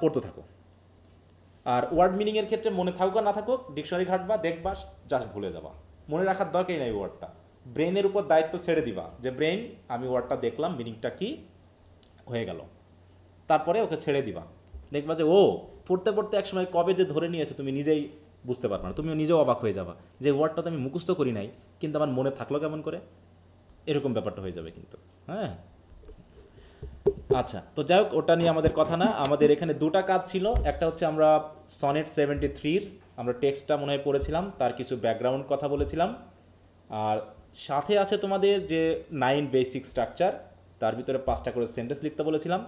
পড়তে থাকো। আর ওয়ার্ড মিনিংয়ের ক্ষেত্রে মনে থাকুক না থাকুক, ডিকশনারি ঘাটবা, দেখবা, জাস্ট ভুলে যাবা, মনে রাখার দরকারই নাই ওয়ার্ডটা। ব্রেনের উপর দায়িত্ব ছেড়ে দিবা যে ব্রেন, আমি ওয়ার্ডটা দেখলাম, মিনিংটা কি হয়ে গেল, তারপরে ওকে ছেড়ে দিবা। দেখবা যে ও পড়তে পড়তে একসময় কবে যে ধরে নিয়েছে তুমি নিজেই বুঝতে পারবে না, তুমিও নিজেও অবাক হয়ে যাবা যে ওয়ার্ডটা তো আমি মুখস্থ করি নাই, কিন্তু আমার মনে থাকলো কেমন করে, এরকম ব্যাপারটা হয়ে যাবে কিন্তু। হ্যাঁ, আচ্ছা, তো যাই হোক, ওটা নিয়ে আমাদের কথা না। আমাদের এখানে দুটা কাজ ছিল, একটা হচ্ছে আমরা সনেট 73-র আমরা টেক্সটটা মনে হয় পড়েছিলাম, তার কিছু ব্যাকগ্রাউন্ড কথা বলেছিলাম, আর সাথে আছে তোমাদের যে 9 বেসিক স্ট্রাকচার, তার ভিতরে 5টা করে সেন্টেন্স লিখতে বলেছিলাম।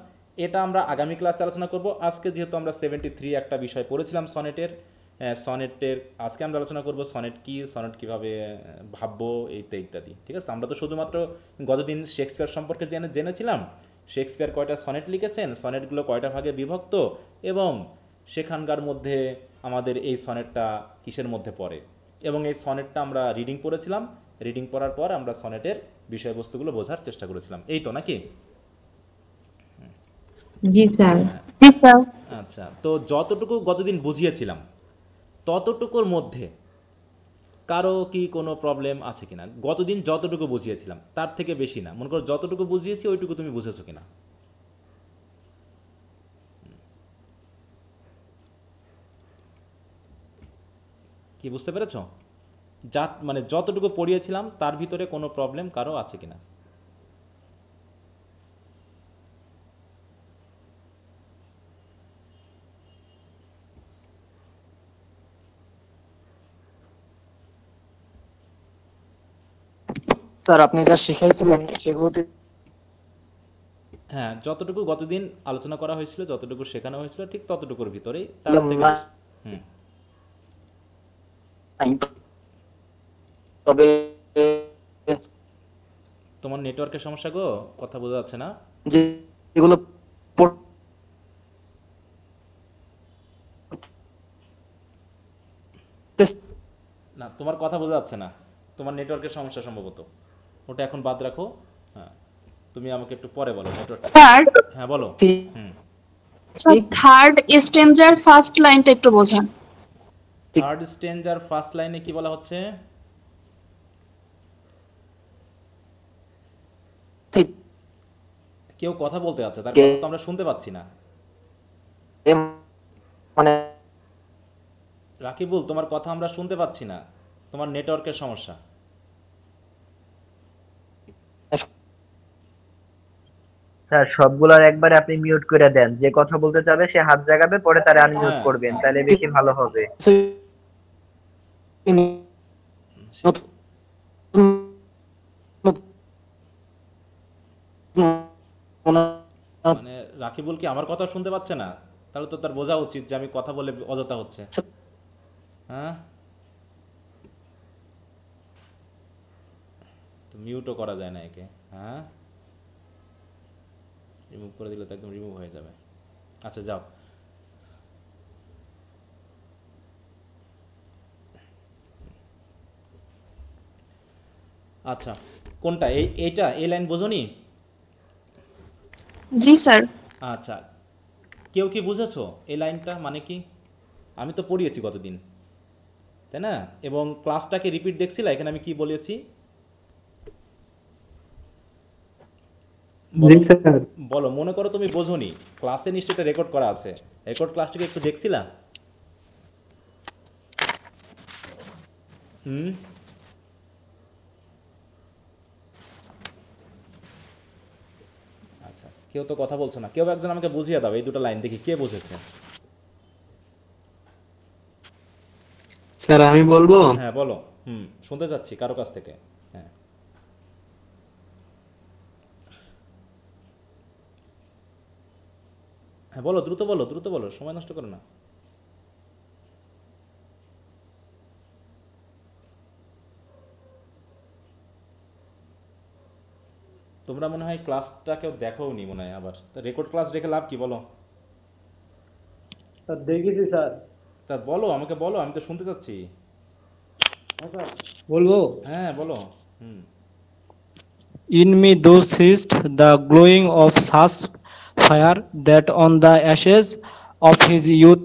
এটা আমরা আগামী ক্লাসে আলোচনা করব। আজকে যেহেতু আমরা 73 একটা বিষয় পড়েছিলাম সনেটের, আজকে আমরা আলোচনা করব সনেট কি, সনেট কীভাবে ভাববো, ইত্যাদি। ঠিক আছে, আমরা তো শুধুমাত্র গতদিন শেক্সপিয়ার সম্পর্কে জেনেছিলাম, শেক্সপিয়ার কয়টা সনেট লিখেছেন, সনেটগুলো কয়টা ভাগে বিভক্ত, এবং সেখানকার মধ্যে আমাদের এই সনেটটা কিসের মধ্যে পড়ে, এবং এই সনেটটা আমরা রিডিং পড়েছিলাম। রিডিং পড়ার পর আমরা সনেটের বিষয়বস্তুগুলো বোঝার চেষ্টা করেছিলাম, এই তো নাকি? জি স্যার। আচ্ছা, তো যতটুকু গতদিন বুঝিয়েছিলাম ততটুকুর মধ্যে কারো কি কোনো প্রবলেম আছে কিনা? গতদিন যতটুকু বুঝিয়েছিলাম তার থেকে বেশি না, মনে করো যতটুকু বুঝিয়েছি ওইটুকু তুমি বুঝেছো কিনা? কি বুঝতে পেরেছো? মানে যতটুকু পড়িয়েছিলাম তার ভিতরে কোনো প্রবলেম কারো আছে কিনা? স্যার আপনি যা শিখাইছিলেন সেগুলোতে হ্যাঁ, যতটুকু গতদিন আলোচনা করা হয়েছিল, যতটুকু শেখানো হয়েছিল, ঠিক ততটুকুর ভিতরেই, তার থেকে বেশি। হুম, তবে তোমার নেটওয়ার্কের সমস্যা গো, কথা বোঝা যাচ্ছে না। যেগুলো না, তোমার কথা বোঝা যাচ্ছে না, তোমার নেটওয়ার্কের সমস্যা সম্ভবত, ওটা এখন বাদ রাখো। হ্যাঁ, তুমি আমাকে একটু পরে বলো নেটওয়ার্ক। স্যার, হ্যাঁ বলো। হুম, স্যার থার্ড স্ট্যান্জার ফার্স্ট লাইনটা একটু বোঝান। থার্ড স্ট্যান্জার ফার্স্ট লাইনে কি বলা হচ্ছে? কেউ কথা বলতে যাচ্ছে, তার কথা তো আমরা শুনতে পাচ্ছি না। মানে রাকিবুল, তোমার কথা আমরা শুনতে পাচ্ছি না, তোমার নেটওয়ার্কের সমস্যা। স্যার সবগুলার একবারে আপনি মিউট করে দেন, যে কথা বলতে চাবে সে হাত জাগাবে, পরে তারে আনমিউট হ্যাঁ, করবেন, তাহলে বেশি ভালো হবে। মানে রাকিবুল কি আমার কথা শুনতে পাচ্ছে না? তাহলে তো তার বোঝা উচিত যে আমি কথা বলে অযথা হচ্ছে। হ্যাঁ, তো মিউটও করা যায় না একে। হ্যাঁ, রিমুভ করে দিলে তো একদম রিমুভ হয়ে যাবে। আচ্ছা যাও। আচ্ছা, কোনটা? এইটা, এই লাইন বোঝনি? জি স্যার। আচ্ছা, কেউ কি বুঝেছো এই লাইনটা মানে কি? আমি তো পড়িয়েছি গতদিন, তাই না? এবং ক্লাসটাকে রিপিট দেখছিলা, এখানে আমি কি বলেছি বলো, মনে করো তুমি বোঝোনি, ক্লাসে নিশ্চয়ই এটা রেকর্ড করা আছে, রেকর্ড ক্লাসটাকে একটু দেখছিলা? হুম, আচ্ছা, কেউ তো কথা বলছো না, কেউ একজন আমাকে বুঝিয়ে দাও এই দুটো লাইন, দেখি কে বুঝেছে। স্যার আমি বলবো। হ্যাঁ বলো। হুম, শুনতে চাচ্ছি কারো কাছ থেকে। হ্যাঁ, হ্যাঁ বলো, দ্রুত বলো, দ্রুত বলো, সময় নষ্ট করো না। তোমরা মনে হয় ক্লাসটা কেউ দেখোও নি মনে হয়, আবার রেকর্ড ক্লাস রেখে লাভ কি বলো? স্যার দেখেছি স্যার। তা বলো, আমাকে বলো, আমি তো শুনতে চাচ্ছি। হ্যাঁ স্যার বলবো। হ্যাঁ বলো। হুম, In me thou seest the glowing of such fire that on the ashes of his youth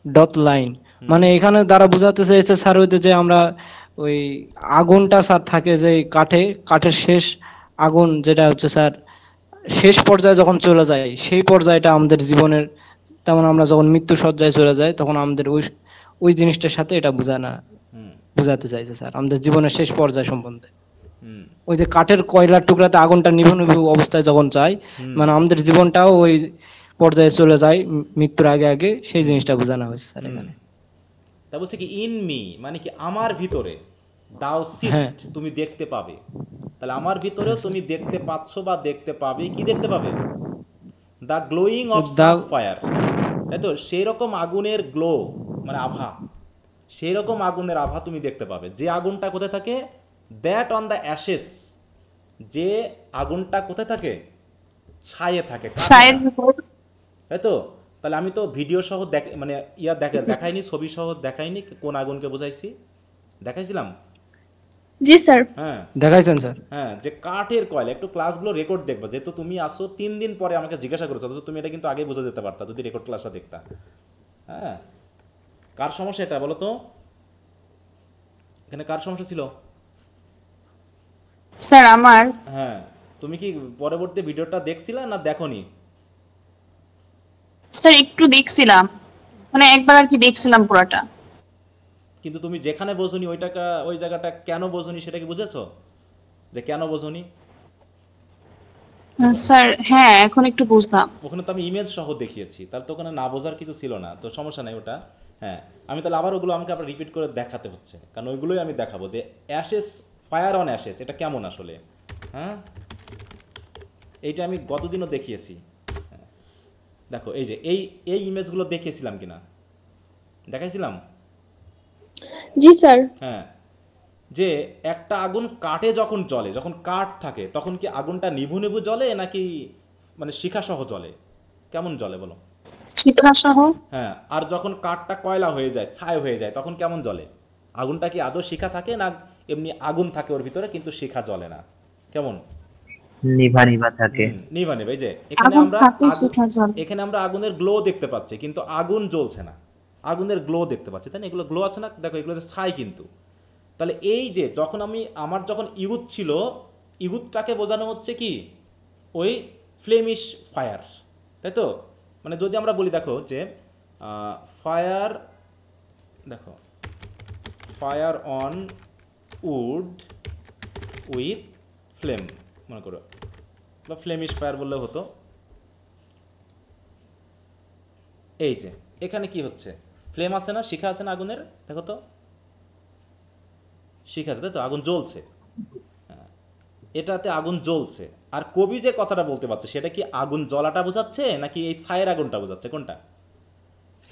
dot line. মানে এখানে দ্বারা বোঝাতে চাইছে স্যার হইতে যে আমরা ওই আগুনটা স্যার থাকে যে কাঠের শেষ আগুন যেটা হচ্ছে স্যার শেষ পর্যায়ে যখন চলে যায় সেই পর্যায়টা আমাদের জীবনের, তেমন আমরা যখন মৃত্যু সজ্জায় চলে যাই তখন আমাদের ওই ওই জিনিসটার সাথে এটা হুম বোঝাতে চাইছে স্যার আমাদের জীবনের শেষ পর্যায় সম্বন্ধে। হুম ওই যে কাঠের কয়লার টুকরাতে আগুনটা নিভু নিভু অবস্থায় যখন যায়, হুম মানে আমাদের জীবনটাও ওই পর্যায়ে চলে যায় মৃত্যুর আগে আগে, সেই জিনিসটা বোঝানো হয়েছে স্যার হুম। এখানে। তা বলছে কি ইন মি মানে কি আমার ভিতরে, দাও হ্যাঁ। সিস্ট তুমি দেখতে পাবে। তাহলে আমার ভিতরেও তুমি দেখতে পাচ্ছ বা দেখতে পাবে, কি দেখতে পাবে? The glowing of such fire, তাই তো? সেই রকম আগুনের গ্লো মানে আভা, সেই রকম আগুনের আভা তুমি দেখতে পাবে। যে আগুনটা কোথায় থাকে? দ্যাট অন দ্য অ্যাশেস, যে আগুনটা কোথায় থাকে? ছায়ে থাকে, কাঠে ছায়ের না। উপর। তাই তো? তাহলে আমি তো ভিডিও সহ মানে দেখাইনি, ছবি সহ দেখাইনি কোন আগুনকে বোঝাইছি, দেখাইছিলাম। জি স্যার। হ্যাঁ দেখাইছেন স্যার? হ্যাঁ, যে কাঠের কয়লা। একটু ক্লাসগুলো রেকর্ড দেখবা, যেহেতু তুমি আসো 3 দিন পরে আমাকে জিজ্ঞাসা করেছো, অথচ তুমি এটা কিন্তু আগে বুঝে যেতে পারতা যদি রেকর্ড ক্লাসটা দেখতা। হ্যাঁ, কার সমস্যা এটা বলো তো? এখানে কার সমস্যা ছিল? স্যার আমার। হ্যাঁ, তুমি কি পরবর্তী ভিডিওটা দেখছিলা না দেখোনি? স্যার একটু দেখছিলাম, মানে একবার আর কি দেখছিলাম পুরাটা। কিন্তু তুমি যেখানে বোঝনি ওই জায়গাটা কেন বোঝনি সেটা কি বুঝেছো? যে কেন বোঝনি? স্যার হ্যাঁ, এখন একটু বুঝলাম। ওখানে তো আমি ইমেজ সহ দেখিয়েছি, তাহলে তো ওখানে না বোঝার কিছু ছিল না, তো সমস্যা নাই ওটা। হ্যাঁ, আমি তাহলে আবার ওগুলো আমাকে আবার রিপিট করে দেখাতে হচ্ছে, কারণ ওইগুলোই আমি দেখাবো যে অ্যাশেস, ফায়ার অন অ্যাশেস এটা কেমন আসলে। হ্যাঁ, এইটা আমি গতদিনও দেখিয়েছি। হ্যাঁ, দেখো এই যে এই ইমেজগুলো দেখিয়েছিলাম কিনা, দেখাইছিলাম। জি স্যার। হ্যাঁ, যে একটা আগুন কাঠে যখন জ্বলে, যখন কাঠ থাকে তখন কি আগুনটা নিভু নিভু জ্বলে নাকি মানে শিখা সহ জ্বলে? কেমন জ্বলে বলো? শিক্ষা সহ। হ্যাঁ, আর যখন কাঠটা কয়লা হয়ে যায়, ছাই হয়ে যায়, তখন কেমন জ্বলে? আগুনটা কি আদৌ শিখা থাকে না এমনি আগুন থাকে ওর ভিতরে কিন্তু শিখা জ্বলে না? কেমন? নিভা নিভা থাকে। নিভা নেবে। এই যে এখানে আগুন আমরা থাকে, শিখা জ্বলে। এখানে আমরা আগুনের গ্লো দেখতে পাচ্ছি কিন্তু আগুন জ্বলছে না, আগুনের গ্লো দেখতে পাচ্ছি, তাই না? এগুলো গ্লো আছে না, দেখো এগুলো ছাই কিন্তু। তাহলে এই যে যখন আমার যখন ইউথ ছিল, ইউথটাকে বোঝানো হচ্ছে কি ওই ফ্লেমিশ ফায়ার, তাই তো? মানে যদি আমরা বলি দেখো যে ফায়ার, দেখো fire on wood with flame মনে করো, বা ফ্লেমিশ ফায়ার বললে হতো। এই যে এখানে কি হচ্ছে? ফ্লেম আছে না, শিখা আছে না আগুনের? দেখো তো, শিখা আছে, তাই তো? আগুন জ্বলছে। হ্যাঁ, এটাতে আগুন জ্বলছে। আর কবি যে কথাটা বলতে পারছে সেটা কি আগুন জ্বলাটা বোঝাচ্ছে নাকি এই ছায়ের আগুনটা বোঝাচ্ছে? কোনটা?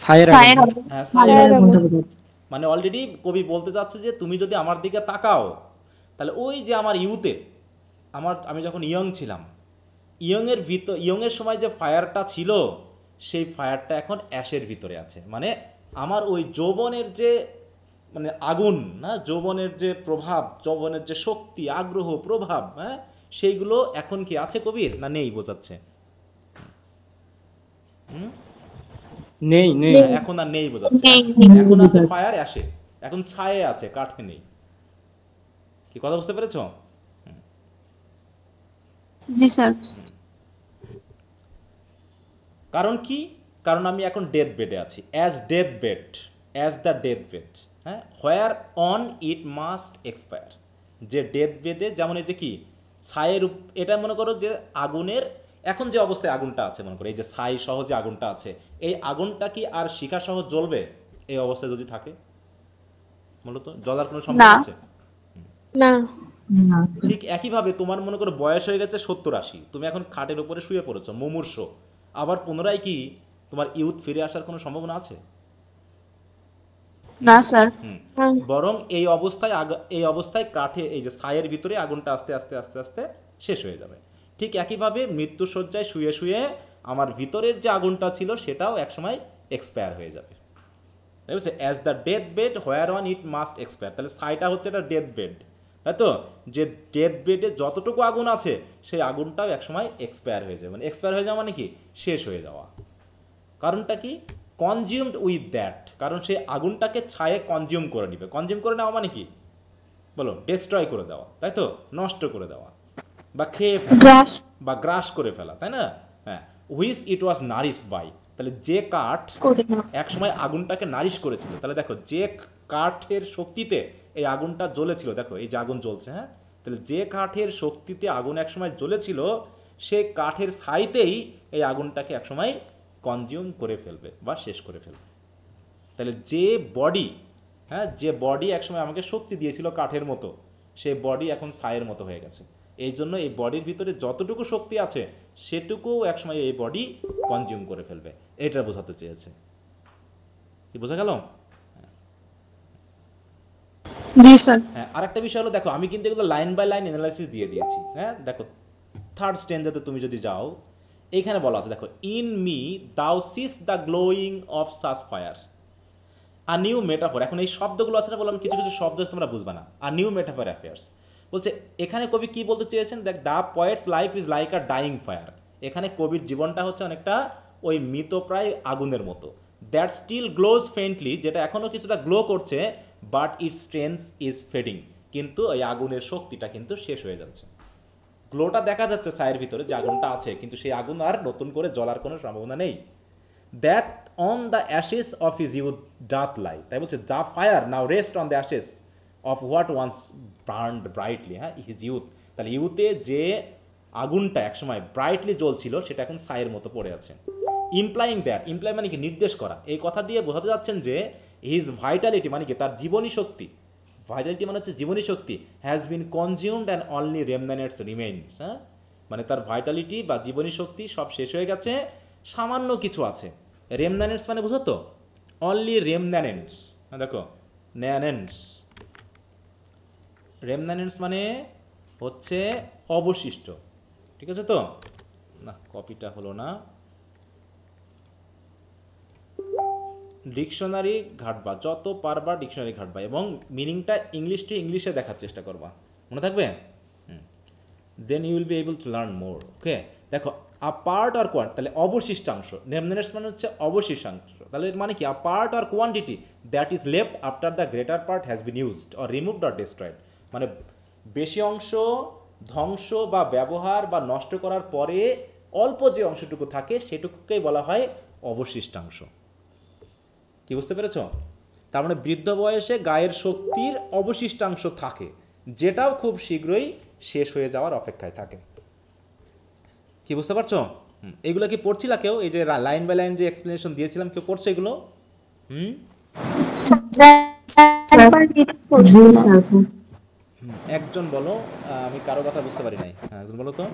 ছায়ের আগুন। হ্যাঁ, ছায়ের ছায়ের আগুন। আগুন। মানে অলরেডি কবি বলতে চাচ্ছে যে তুমি যদি আমার দিকে তাকাও, তাহলে ওই যে আমার ইউতে, আমি যখন ইয়ং ছিলাম, ইয়ংয়ের সময় যে ফায়ারটা ছিল সেই ফায়ারটা এখন অ্যাশের ভিতরে আছে। মানে আমার ওই যৌবনের যে মানে আগুন, না, যৌবনের যে প্রভাব, যৌবনের যে শক্তি, আগ্রহ, প্রভাব, হ্যাঁ, সেইগুলো এখন কি আছে কবির না নেই বোঝাচ্ছে? নেই নেই। হ্যাঁ, এখন আর নেই বোঝাচ্ছে। নেই। এখন আছে ফায়ার অ্যাশে, এখন ছায়ে আছে, কাঠে নেই। কি কথা বুঝতে পেরেছো? জি স্যার। কারণ কি? কারণ আমি এখন ডেথ বেডে আছি, as death bed, as the death bed. হ্যাঁ, হোয়ার অন ইট মাস্ট এক্সপায়ার। যে ডেথ বেডে যেমন এই যে কি ছায়ের এটা মনে করো যে আগুনের এখন যে অবস্থায় আগুনটা আছে, মনে করো এই যে ছাই সহ যে আগুনটা আছে, এই আগুনটা কি আর শিখা সহ জ্বলবে এই অবস্থায় যদি থাকে? মূলত জ্বলার কোনো সম্ভব না। আছে? না। ঠিক একইভাবে তোমার মনে করো বয়স হয়ে গেছে 70-80, তুমি এখন খাটের উপরে শুয়ে পড়েছো মুমূর্ষ, আবার পুনরায় কি তোমার ইউথ ফিরে আসার কোনো সম্ভাবনা আছে? না স্যার। বরং এই অবস্থায় কাঠে এই যে ছায়ের ভিতরে আগুনটা আস্তে আস্তে আস্তে আস্তে শেষ হয়ে যাবে। ঠিক একইভাবে মৃত্যুশয্যায় শুয়ে শুয়ে আমার ভিতরের যে আগুনটা ছিল সেটাও একসময় এক্সপায়ার হয়ে যাবে। তাই বুঝছে? As the death bed where on it must expire. তাহলে ছাইটা হচ্ছে একটা ডেথ বেড, তাই তো? যে ডেথ বেডে যতটুকু আগুন আছে সেই আগুনটাও একসময় এক্সপায়ার হয়ে যাবে। মানে এক্সপায়ার হয়ে যাওয়া মানে কি শেষ হয়ে যাওয়া। কারণটা কি? কনজিউমড উইথ দ্যাট, কারণ সে আগুনটাকে ছায়ে কনজিউম করে নিবে। কনজিউম করে নেওয়া মানে কি বলো? ডেস্ট্রয় করে দেওয়া, তাই তো, নষ্ট করে দেওয়া বা খেয়ে ফেলা গ্রাস বা গ্রাস করে ফেলা, তাই না? হ্যাঁ, which it was nourish by, তাহলে যে কাঠ করে না। একসময় আগুনটাকে নারিশ করেছিল, তাহলে দেখো যে কাঠের শক্তিতে এই আগুনটা জ্বলেছিল, দেখো এই যে আগুন জ্বলছে, হ্যাঁ, তাহলে যে কাঠের শক্তিতে আগুন একসময় জ্বলেছিল সে কাঠের ছাইতেই এই আগুনটাকে একসময় কনজিউম করে ফেলবে বা শেষ করে ফেলবে। তাহলে যে বডি, হ্যাঁ, যে বডি একসময় আমাকে শক্তি দিয়েছিল কাঠের মতো, সেই বডি এখন ছাইয়ের মতো হয়ে গেছে। এই জন্য এই বডির ভিতরে যতটুকু শক্তি আছে সেটুকু একসময় এই বডি কনজিউম করে ফেলবে, এটা বোঝাতে চেয়েছে। কি বোঝা গেল? জি স্যার। হ্যাঁ, আরেকটা বিষয় হলো, দেখো আমি কিন্তু এগুলো লাইন বাই লাইন অ্যানালাইসিস দিয়ে দিয়েছি। হ্যাঁ, দেখো থার্ড স্ট্যান্ডাতে তুমি যদি যাও, এইখানে বলা আছে, দেখো in me thou see'st the glowing of such fire, a new metaphor. এখন এই শব্দগুলো আছে না, বললাম কিছু কিছু শব্দ আছে তোমরা বুঝবা না। আর নিউ মেটাফর অ্যাফেয়ার্স বলছে, এখানে কবি কি বলতে চেয়েছেন? দেখ, the poet's life is like a dying fire. এখানে কবির জীবনটা হচ্ছে অনেকটা ওই মৃতপ্রায় আগুনের মতো। দ্যাট স্টিল গ্লোজ ফেন্টলি, যেটা এখনও কিছুটা গ্লো করছে, but it's strength is fading, কিন্তু এই আগুনের শক্তিটা কিন্তু শেষ হয়ে যাচ্ছে। গ্লোটা দেখা যাচ্ছে ছায়ের ভিতরে যে আগুনটা আছে, কিন্তু সেই আগুন আর নতুন করে জ্বলার কোনো সম্ভাবনা নেই। That on the ashes of his youth doth lie, তাই বলছে the fire now rest on the ashes of what once burned brightly, হ্যাঁ, হিজ ইউথ। তাহলে ইউথে যে আগুনটা একসময় ব্রাইটলি জ্বলছিল সেটা এখন ছায়ের মতো পড়ে আছে। ইমপ্লাইং দ্যাট, ইমপ্লাই মানে কি? নির্দেশ করা। এই কথা দিয়ে বোঝাতে যাচ্ছেন যে হিজ ভাইটালিটি মানে কি? তার জীবনী শক্তি, ভাইটালিটি মানে হচ্ছে জীবনী শক্তি, has been consumed and only remnants remains. হ্যাঁ, মানে তার ভাইটালিটি বা জীবনী শক্তি সব শেষ হয়ে গেছে, সামান্য কিছু আছে। রেমনানেন্টস মানে বুঝো তো? অনলি রেমনানেন্টস। হ্যাঁ, দেখো ন্যানেন্টস, রেমনানেন্টস মানে হচ্ছে অবশিষ্ট। ঠিক আছে তো? না, কপিটা হলো না। ডিকশনারি ঘাটবা, যত পারবা ডিকশনারি ঘাটবা, এবং মিনিংটা ইংলিশ টু ইংলিশে দেখার চেষ্টা করবা, মনে থাকবে? Then you will be able to learn more. Okay, দেখো আ পার্ট অর কোয়ান্ট, তাহলে অবশিষ্টাংশ। রেমনানেন্টস মানে হচ্ছে অবশিষ্টাংশ। তাহলে এর মানে কি? আ part or quantity that is left after the greater part has been used or removed or destroyed, মানে বেশি অংশ ধ্বংস বা ব্যবহার বা নষ্ট করার পরে অল্প যে অংশটুকু থাকে সেটুকুকেই বলা হয় অবশিষ্টাংশ। কি বুঝতে পেরেছ? তার মানে বৃদ্ধ বয়সে গায়ের শক্তির অবশিষ্টাংশ থাকে, যেটাও খুব শীঘ্রই শেষ হয়ে যাওয়ার অপেক্ষায় থাকে। কি বুঝতে পারছো? এগুলো কি পড়ছিলা কেউ? এই যে লাইন বাই লাইন যে এক্সপ্লেনেশন দিয়েছিলাম, কেউ পড়ছো এগুলো? একজন বলো, আমি কারো কথা বুঝতে পারি নাই। হ্যাঁ, একজন বলো তো।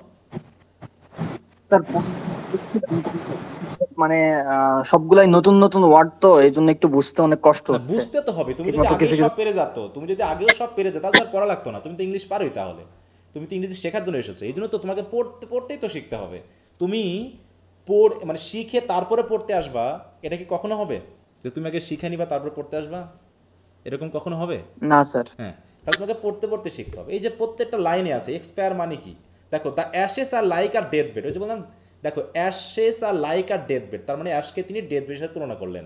মানে সবগুলাই নতুন নতুন ওয়ার্ড, তো এই জন্য একটু বুঝতে অনেক কষ্ট হচ্ছে। বুঝতে তো হবে, তুমি যদি ঠিকমতো আগেও কিছু সব পেরে যেত, তুমি যদি আগেও সব পেরে যেত তাহলে আর পড়া লাগতো না। তুমি তো ইংলিশ পারোই, তাহলে তুমি তো ইংরেজি শেখার জন্য এসেছো। এই জন্য তো তোমাকে পড়তেই তো শিখতে হবে। তুমি মানে শিখে তারপরে পড়তে আসবা, এটা কি কখনো হবে যে তুমি আগে শিখে নিবা তারপরে পড়তে আসবা? এরকম কখনো হবে? না স্যার। হ্যাঁ, তাহলে তোমাকে পড়তে পড়তে শিখতে হবে। এই যে প্রত্যেকটা লাইনে আছে এক্সপায়ার মানে কি? দেখো the ashes are like are death bed, ওই যে বললাম, দেখো ashes are like are death bed, তার মানে অ্যাশকে তিনি ডেথ বেডের সাথে তুলনা করলেন।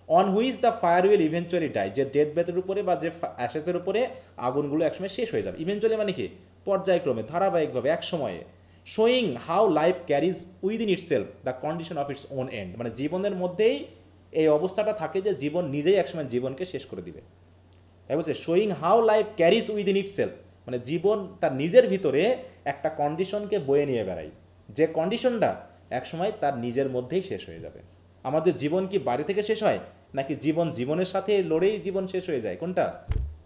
On which the fire will eventually die, যে ডেথ বেডের উপরে বা যে অ্যাশেসের উপরে আগুনগুলো একসময় শেষ হয়ে যাবে। ইভেনচুয়ালি মানে কি? পর্যায়ক্রমে, ধারাবাহিকভাবে, এক সময়ে। Showing how life carries within itself the condition of its own end, মানে জীবনের মধ্যেই এই অবস্থাটা থাকে যে জীবন নিজেই একসময় জীবনকে শেষ করে দিবে। তাই বলছে showing how life carries within itself, মানে জীবন তার নিজের ভিতরে একটা কন্ডিশনকে বয়ে নিয়ে বেড়ায়, যে কন্ডিশনটা একসময় তার নিজের মধ্যেই শেষ হয়ে যাবে। আমাদের জীবন কি বাইরে থেকে শেষ হয়, নাকি জীবন জীবনের সাথে লড়েই জীবন শেষ হয়ে যায়? কোনটা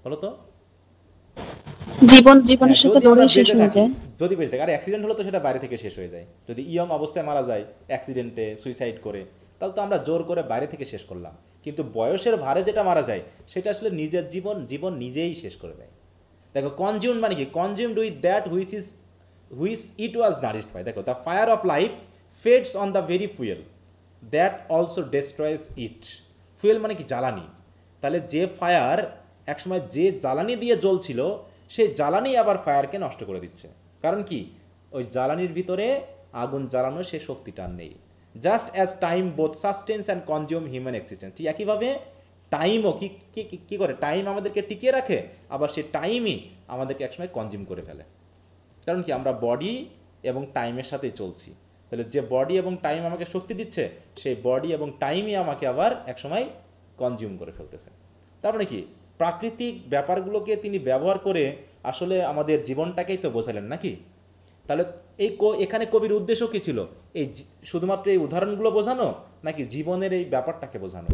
বলো তো? জীবন জীবনের সাথে লড়াই শেষ হয়ে যায়। যদি বেঁচে থাকে, আর অ্যাক্সিডেন্ট হলো তো সেটা বাইরে থেকে শেষ হয়ে যায়। যদি ইয়ং অবস্থায় মারা যায় অ্যাক্সিডেন্টে, সুইসাইড করে, তাহলে তো আমরা জোর করে বাইরে থেকে শেষ করলাম। কিন্তু বয়সের ভারে যেটা মারা যায় সেটা আসলে নিজের জীবন নিজেই শেষ করে দেয়। দেখো কনজিউমড মানে কি? Consumed with that which it was nourished by. দেখো the fire of life feeds on the very fuel that also destroys it. Fuel মানে কি? জ্বালানি। তাহলে যে ফায়ার একসময় যে জ্বালানি দিয়ে জ্বলছিল, সেই জ্বালানি আবার ফায়ারকে নষ্ট করে দিচ্ছে। কারণ কি? ওই জ্বালানির ভিতরে আগুন জ্বালানোর সে শক্তিটা নেই। Just as time both sustains and consume human existence. ঠিক একইভাবে টাইমও কি করে, টাইম আমাদেরকে টিকিয়ে রাখে, আবার সেই টাইমই আমাদেরকে একসময় কনজিউম করে ফেলে। কারণ কি, আমরা বডি এবং টাইমের সাথেই চলছি। তাহলে যে বডি এবং টাইম আমাকে শক্তি দিচ্ছে, সেই বডি এবং টাইমই আমাকে আবার একসময় কনজিউম করে ফেলতেছে। তার মানে কি, প্রাকৃতিক ব্যাপারগুলোকে তিনি ব্যবহার করে আসলে আমাদের জীবনটাকেই তো বোঝালেন নাকি? তাহলে এখানে কবির উদ্দেশ্য কী ছিল? শুধুমাত্র এই উদাহরণগুলো বোঝানো, নাকি জীবনের এই ব্যাপারটাকে বোঝানো,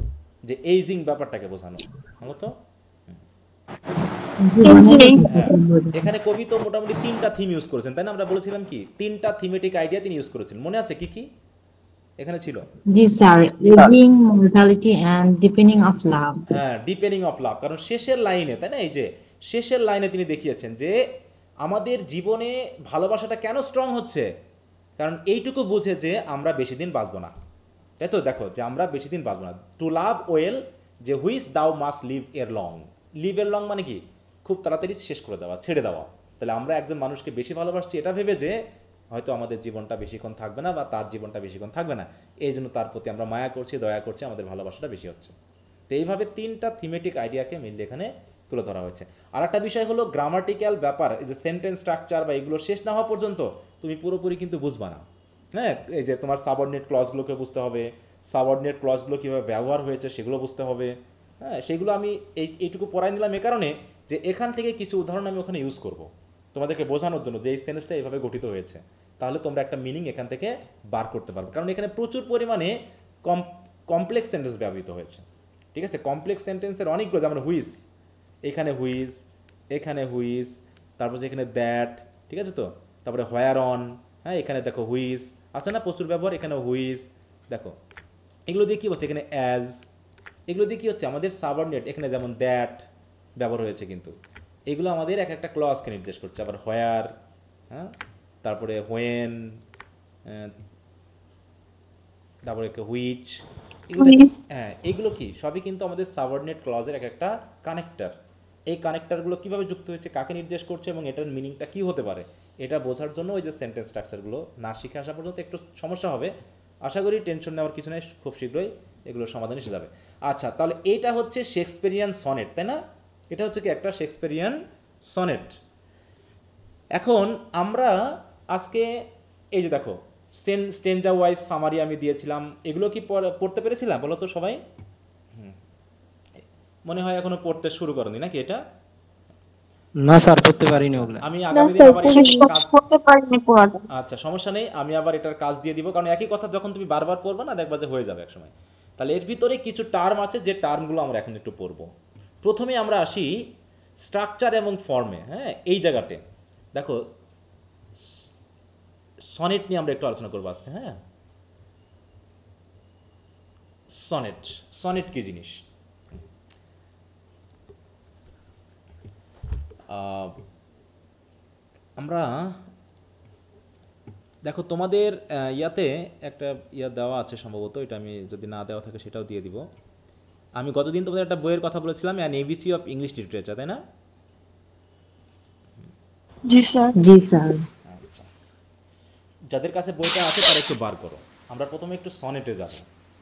যে এইজিং ব্যাপারটাকে বোঝানো? হলো তো? হ্যাঁ, এখানে কবি তো মোটামুটি 3টা থিম ইউজ করেছেন, তাই না? আমরা বলেছিলাম কি 3টা থিমেটিক আইডিয়া তিনি ইউজ করেছেন, মনে আছে কি কি এখানে ছিল? জি sir, living, mortality and depending of love. হ্যাঁ, ডিপেন্ডিং অফ লাভ। কারণ শেষের লাইনে, তাই না, এই যে শেষের লাইনে তিনি দেখিয়েছেন যে আমাদের জীবনে ভালোবাসাটা কেন স্ট্রং হচ্ছে, কারণ এইটুকু বুঝে যে আমরা বেশি দিন বাঁচবো না, তাই তো? দেখো, যে আমরা বেশি দিন বাঁচবো না। টু লাভ ওয়েল, যে হুইচ দাও মাস্ট লিভ এর লং। লিভ এর লং মানে কি, খুব তাড়াতাড়ি শেষ করে দেওয়া, ছেড়ে দেওয়া। তাহলে আমরা একজন মানুষকে বেশি ভালোবাসছি এটা ভেবে যে হয়তো আমাদের জীবনটা বেশিক্ষণ থাকবে না, বা তার জীবনটা বেশিক্ষণ থাকবে না, এই জন্য তার প্রতি আমরা মায়া করছি, দয়া করছি, আমাদের ভালোবাসাটা বেশি হচ্ছে। তো এইভাবে 3টা থিমেটিক আইডিয়াকে মিললে এখানে তুলে ধরা হয়েছে। আর একটা বিষয় হলো গ্রামাটিক্যাল ব্যাপার, এই যে সেন্টেন্স স্ট্রাকচার বা এগুলো শেষ না হওয়া পর্যন্ত তুমি পুরোপুরি কিন্তু বুঝবা না। হ্যাঁ, এই যে তোমার সাবঅর্ডিনেট ক্লজগুলোকে বুঝতে হবে, সাবঅর্ডিনেট ক্লজগুলো কীভাবে ব্যবহার হয়েছে সেগুলো বুঝতে হবে। হ্যাঁ, সেগুলো আমি এইটুকু পড়াই নিলাম এ কারণে যে এখান থেকে কিছু উদাহরণ আমি ওখানে ইউজ করব তোমাদেরকে বোঝানোর জন্য যে এই সেন্টেন্সটা এইভাবে গঠিত হয়েছে, তাহলে তোমরা একটা মিনিং এখান থেকে বার করতে পারবে। কারণ এখানে প্রচুর পরিমাণে কমপ্লেক্স সেন্টেন্স ব্যবহৃত হয়েছে। ঠিক আছে, কমপ্লেক্স সেন্টেন্সের অনেকগুলো, যেমন হুইস, এখানে হুইস, এখানে হুইস, তারপর যেখানে দ্যাট, ঠিক আছে তো, তারপরে হোয়ার অন, হ্যাঁ এখানে দেখো হুইস আছে না, প্রচুর ব্যবহার, এখানে হুইস। দেখো এগুলো দিয়ে কী হচ্ছে, এখানে অ্যাজ, এগুলো দিয়ে কী হচ্ছে, আমাদের সাবঅর্ডিনেট, এখানে যেমন দ্যাট ব্যবহার হয়েছে, কিন্তু এগুলো আমাদের এক একটা ক্লজকে নির্দেশ করছে। আবার হোয়ার, হ্যাঁ, তারপরে হোয়েন, তারপরে হুইচ, হ্যাঁ এগুলো কি সবই কিন্তু আমাদের সাবঅর্ডিনেট ক্লজের এক একটা কানেক্টর। এই কানেক্টরগুলো কীভাবে যুক্ত হয়েছে, কাকে নির্দেশ করছে, এবং এটার মিনিংটা কী হতে পারে, এটা বোঝার জন্য ওই যে সেন্টেন্স স্ট্রাকচারগুলো না শিখে আসা পর্যন্ত একটু সমস্যা হবে। আশা করি টেনশন নেওয়ার কিছু নেই, খুব শীঘ্রই এগুলো সমাধান এসে যাবে। আচ্ছা, তাহলে এটা হচ্ছে শেক্সপিয়ারিয়ান সনেট, তাই না? এটা হচ্ছে কি একটা শেক্সপিয়ারিয়ান সনেট। এখন আমরা আজকে এই যে দেখো স্টেনজা ওয়াইজ সামারি আমি দিয়েছিলাম, এগুলো কি পড়তে পেরেছিলাম বলো তো সবাই? মনে হয় এখনো পড়তে শুরু করনি নাকি এটা? না স্যার, পড়তে পারিনি ওগুলা। আমি আগামী দিন স্যার, আবার করতে পারিনি পুরোটা। আচ্ছা, সমস্যা নেই, আমি আবার এটার কাজ দিয়ে দিব, কারণ একই কথা যখন তুমি বারবার পড়বে না, দেখবা যে হয়ে যাবে এক সময়। তাহলে এর ভিতরে কিছু টার্ম আছে, যে টার্মগুলো আমরা এখন একটু পড়বো। প্রথমে আমরা আসি স্ট্রাকচার এবং ফর্মে। হ্যাঁ, এই জায়গাতে দেখো সনেট নিয়ে আমরা একটু আলোচনা করবো আজকে। হ্যাঁ, সনেট, সনেট কি জিনিস? আমরা দেখো তোমাদের ইয়াতে একটা ইয়া দেওয়া আছে সম্ভবত, এটা আমি যদি না দেওয়া থাকে সেটাও দিয়ে দিব। আমি গতদিন তোমাদের একটা বইয়ের কথা বলেছিলাম, an ABC of English literature, তাই না? জি স্যার। জি স্যার। আচ্ছা, যাদের কাছে বইটা আছে তারা একটু বার করো। আমরা প্রথমে একটু সনেটে যাব,